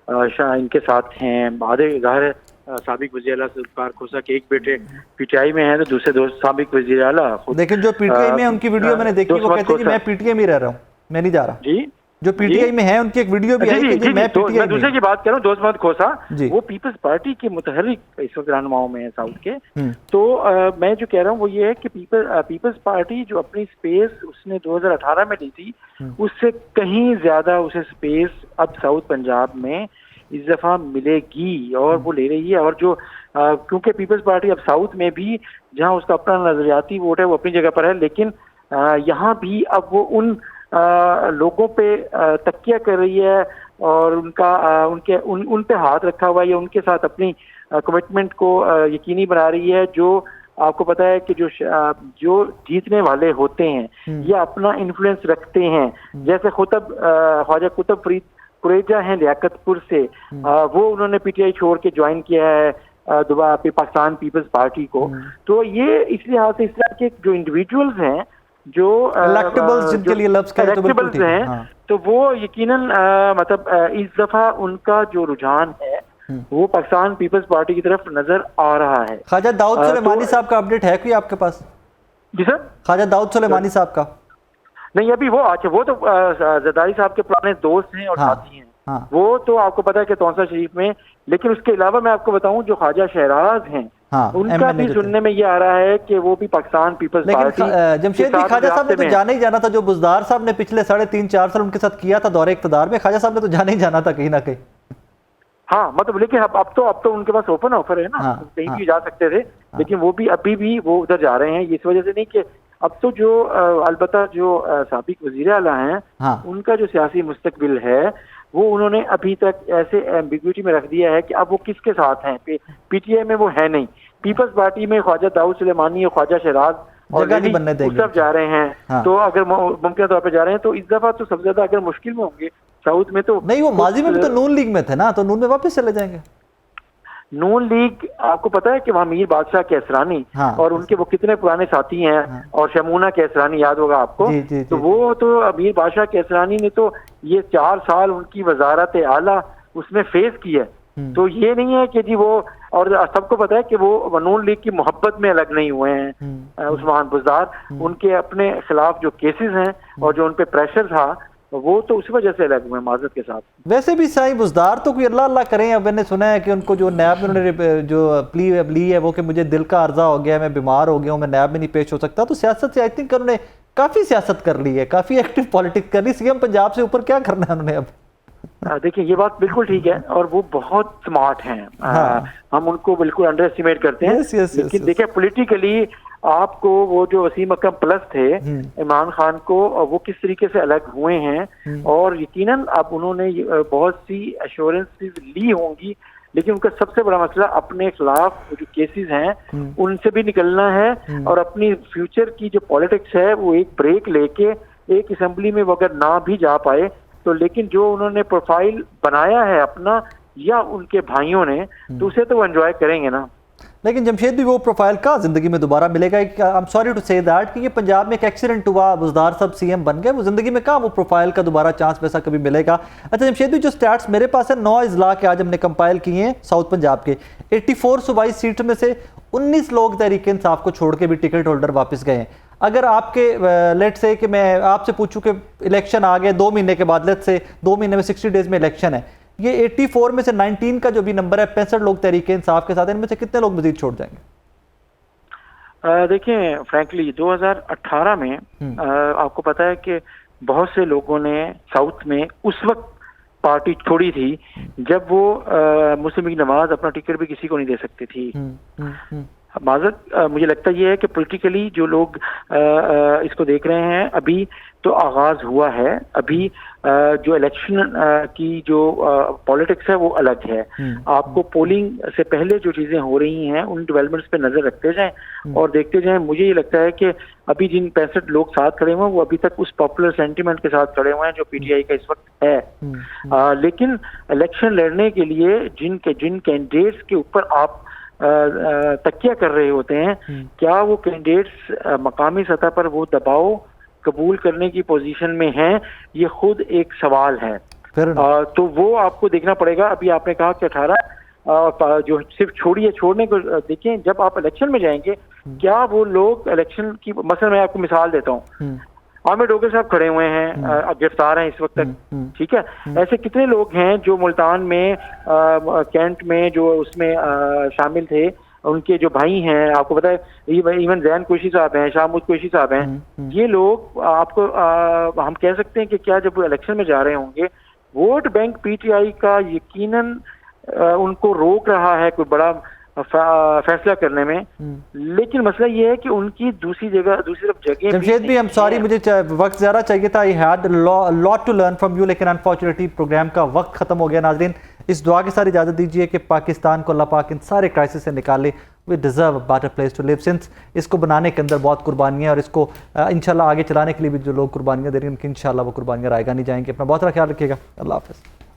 इनके साथ हैं। आधे ज़ाहिर साबिक वज़ीर-ए-आला ज़ुल्फ़िकार खोसा के एक बेटे पीटीआई में हैं, तो दूसरे दो साबिक वज़ीर-ए-आला। लेकिन जो पीटीआई में उनकी वीडियो मैंने देखी, वो कहते हैं कि मैं पीटीआई में रह रहा हूँ, मैं नहीं जा रहा। जी, जो पीटीआई में है उनकी एक वीडियो भी आई कि मैं पीटीआई में। दूसरे की बात करूं, दोस्त मोहम्मद खोसा, वो पीपल्स पार्टी के मुतहर्रिक इस वक्त रहनुमाओं में है साउथ के। तो मैं जो कह रहा हूँ वो ये है कि पीपल्स पार्टी जो अपनी स्पेस उसने 2018 में ली थी, उससे कहीं ज्यादा उसे स्पेस अब साउथ पंजाब में इस दफा मिलेगी, और वो ले रही है। और जो क्योंकि पीपल्स पार्टी अब साउथ में भी, जहाँ उसका अपना नजरियाती वोट है, वो अपनी जगह पर है, लेकिन यहाँ भी अब वो उन लोगों पे तकिया कर रही है और उन पे हाथ रखा हुआ है, या उनके साथ अपनी कमिटमेंट को यकीनी बना रही है। जो आपको पता है कि जो जीतने वाले होते हैं ये अपना इन्फ्लुएंस रखते हैं, जैसे ख्वाजा कुतुब फरीद कुरेजा हैं लियाकतपुर से, वो उन्होंने पीटीआई छोड़ के ज्वाइन किया है दोबारा पाकिस्तान पीपल्स पार्टी को। तो ये इस लिहाज से इस तरह के जो इंडिविजुअल्स हैं, जो जिनके लिए हैं, तो वो यकीनन मतलब इस दफा उनका जो रुझान है वो पाकिस्तान पीपल्स पार्टी की तरफ नजर आ रहा है। ख्वाजा दाऊद सुलेमानी साहब का अपडेट है कोई आपके पास? जी सर। ख्वाजा दाऊद सुलेमानी साहब का नहीं, अभी वो अच्छा, वो तो जरदारी साहब के पुराने दोस्त हैं और साथी हैं। हाँ। वो तो आपको पता है कि तौसा शरीफ में, लेकिन उसके अलावा मैं आपको बताऊं जो ख्वाजा शहराज हैं, हाँ, उनका भी सुनने में ये आ रहा है कि वो भी पाकिस्तान पीपल्स पार्टी। लेकिन जमशेद भी ख्वाजा साहब ने तो जाना ही जाना था, जो बुज़दार साहब ने पिछले 3.5-4 साल उनके साथ किया था दौरे इक़्तिदार में, ख्वाजा साहब ने तो जाना ही जाना था कहीं ना कहीं। हाँ, मतलब लेकिन अब तो उनके पास ओपन ऑफर है ना, हाँ, कहीं भी जा सकते थे, लेकिन वो भी अभी भी वो उधर जा रहे हैं। इस वजह से नहीं कि अब तो जो अलबत्ता जो साबिक वज़ीर आला हैं, हाँ। उनका जो सियासी मुस्तकबिल है वो उन्होंने अभी तक ऐसे एम्बिग्विटी में रख दिया है कि अब वो किसके साथ हैं। पीटीआई में वो है नहीं, पीपल्स पार्टी में ख्वाजा दाऊद सुलेमानी और ख्वाजा शहराज और उस तरफ जा रहे हैं। हाँ। तो अगर मुमकिन तौर पर जा रहे हैं तो इस दफा तो सबसे ज्यादा अगर मुश्किल में होंगे साउथ में तो नहीं, वो माजी में भी तो नून लीग में थे ना, तो नून में वापस चले जाएंगे। नून लीग आपको पता है कि वहाँ मीर बादशाह कैसरानी, हाँ, और उनके वो कितने पुराने साथी हैं, हाँ, और शमूना कैसरानी याद होगा आपको। तो वो तो मीर बादशाह कैसरानी ने तो ये 4 साल उनकी वजारत आला उसमें फेस की है। तो ये नहीं है कि जी वो, और सबको पता है कि वो नून लीग की मोहब्बत में अलग नहीं हुए हैं उस्मान बुज़दार। उनके अपने खिलाफ जो केसेस हैं और जो उन पे प्रेशर था वो तो उस वजह से अलग हुए माजरत के साथ। वैसे भी साईं बुज़दार तो कोई अल्लाह अल्लाह करें। अब मैंने सुना है कि उनको जो नैब में उन्होंने जो प्ली ली है वो कि मुझे दिल का अर्जा हो गया, मैं बीमार हो गया हूँ, मैं नैब में नहीं पेश हो सकता। तो सियासत से आई थिंक उन्होंने काफ़ी सियासत कर ली है, काफ़ी एक्टिव पॉलिटिक्स कर ली। सीएम पंजाब से ऊपर क्या करना है उन्होंने अब? देखिए ये बात बिल्कुल ठीक है और वो बहुत स्मार्ट हैं। हाँ। हम उनको बिल्कुल अंडर एस्टिमेट करते हैं। लेकिन देखिए पॉलिटिकली आपको वो जो वसीम अकरम प्लस थे इमरान खान को, वो किस तरीके से अलग हुए हैं, और यकीनन अब उन्होंने बहुत सी एश्योरेंसेस ली होंगी, लेकिन उनका सबसे बड़ा मसला अपने खिलाफ जो केसेस हैं उनसे भी निकलना है और अपनी फ्यूचर की जो पॉलिटिक्स है वो एक ब्रेक लेके एक असेंबली में वो अगर ना भी जा पाए तो, लेकिन जो उन्होंने प्रोफाइल बनाया है अपना या उनके भाइयों ने, तो उसे तो वो एंजॉय करेंगे ना। लेकिन जमशेद भी वो प्रोफाइल का जिंदगी में दोबारा मिलेगा? I am sorry to say that कि ये पंजाब में एक एक्सीडेंट हुआ, बुज़दार साहब सीएम बन गए, वो जिंदगी में कहाँ वो प्रोफाइल का दोबारा चांस वैसा कभी मिलेगा? अच्छा जमशेद भी जो स्टैट्स मेरे पास है 9 इजला के आज हमने कंपाइल किए हैं साउथ पंजाब के, 84 सूबाई सीट में से 19 लोग तहरीक इंसाफ को छोड़ के भी टिकट होल्डर वापस गए हैं। अगर आपके लेट से कि मैं आपसे पूछूं कि इलेक्शन आ गए 2 महीने के बाद, लेट से 2 महीने में 60 डेज में इलेक्शन है, ये 84 में से 19 का जो भी नंबर है 65 लोग तहरीक इंसाफ के साथ, इनमें से कितने लोग मजीद छोड़ जाएंगे? देखिए फ्रैंकली 2018 में आपको पता है कि बहुत से लोगों ने साउथ में उस वक्त पार्टी छोड़ी थी जब वो मुस्लिम लीग नवाज अपना टिकट भी किसी को नहीं दे सकती थी। माजरत मुझे लगता ये है कि पॉलिटिकली जो लोग इसको देख रहे हैं, अभी तो आगाज हुआ है, अभी जो इलेक्शन की जो पॉलिटिक्स है वो अलग है। आपको पोलिंग से पहले जो चीजें हो रही हैं उन डेवलपमेंट्स पे नजर रखते जाएं और देखते जाएं। मुझे ये लगता है कि अभी जिन 65 लोग साथ खड़े हुए हैं वो अभी तक उस पॉपुलर सेंटिमेंट के साथ खड़े हुए हैं जो पीटीआई का इस वक्त है। लेकिन इलेक्शन लड़ने के लिए जिन कैंडिडेट्स के ऊपर आप तकिया कर रहे होते हैं, क्या वो कैंडिडेट्स मकामी सतह पर वो दबाव कबूल करने की पोजीशन में हैं, ये खुद एक सवाल है। तो वो आपको देखना पड़ेगा। अभी आपने कहा कि 18 जो सिर्फ छोड़ने को देखें, जब आप इलेक्शन में जाएंगे क्या वो लोग इलेक्शन की, मसलन मैं आपको मिसाल देता हूँ, आमिर डोगर साहब खड़े हुए हैं, गिरफ्तार हैं इस वक्त तक, ठीक है। ऐसे कितने लोग हैं जो मुल्तान में कैंट में जो उसमें शामिल थे, उनके जो भाई हैं, आपको पता है इवन जैन कुरैशी साहब हैं, शाहमूद कुरैशी साहब हैं, ये लोग आपको हम कह सकते हैं कि क्या जब वो इलेक्शन में जा रहे होंगे, वोट बैंक पीटीआई का यकीनन उनको रोक रहा है कोई बड़ा फैसला करने में। लेकिन मसला ये है कि उनकी दूसरी तरफ जगह। जमशेद भी, आई एम सॉरी, मुझे वक्त ज़्यादा चाहिए था, I had lot to learn from you, लेकिन अनफॉर्चुनेटली प्रोग्राम का वक्त खत्म हो गया। नाज़रीन, इस दुआ के साथ इजाज़त दीजिए कि पाकिस्तान को अल्लाह पाक इन सारे क्राइसिस से निकाले। We deserve a better place to live, since इसको बनाने के अंदर बहुत कुर्बानियाँ, और इसको इंशाल्लाह आगे चलाने के लिए भी जो लोग कुर्बानियाँ दे रहे हैं उनकी इंशाल्लाह वो कुर्बानियाँ रायगा नहीं जाएंगी। अपना बहुत सारा ख्याल रखिएगा। अल्लाह हाफ़िज़।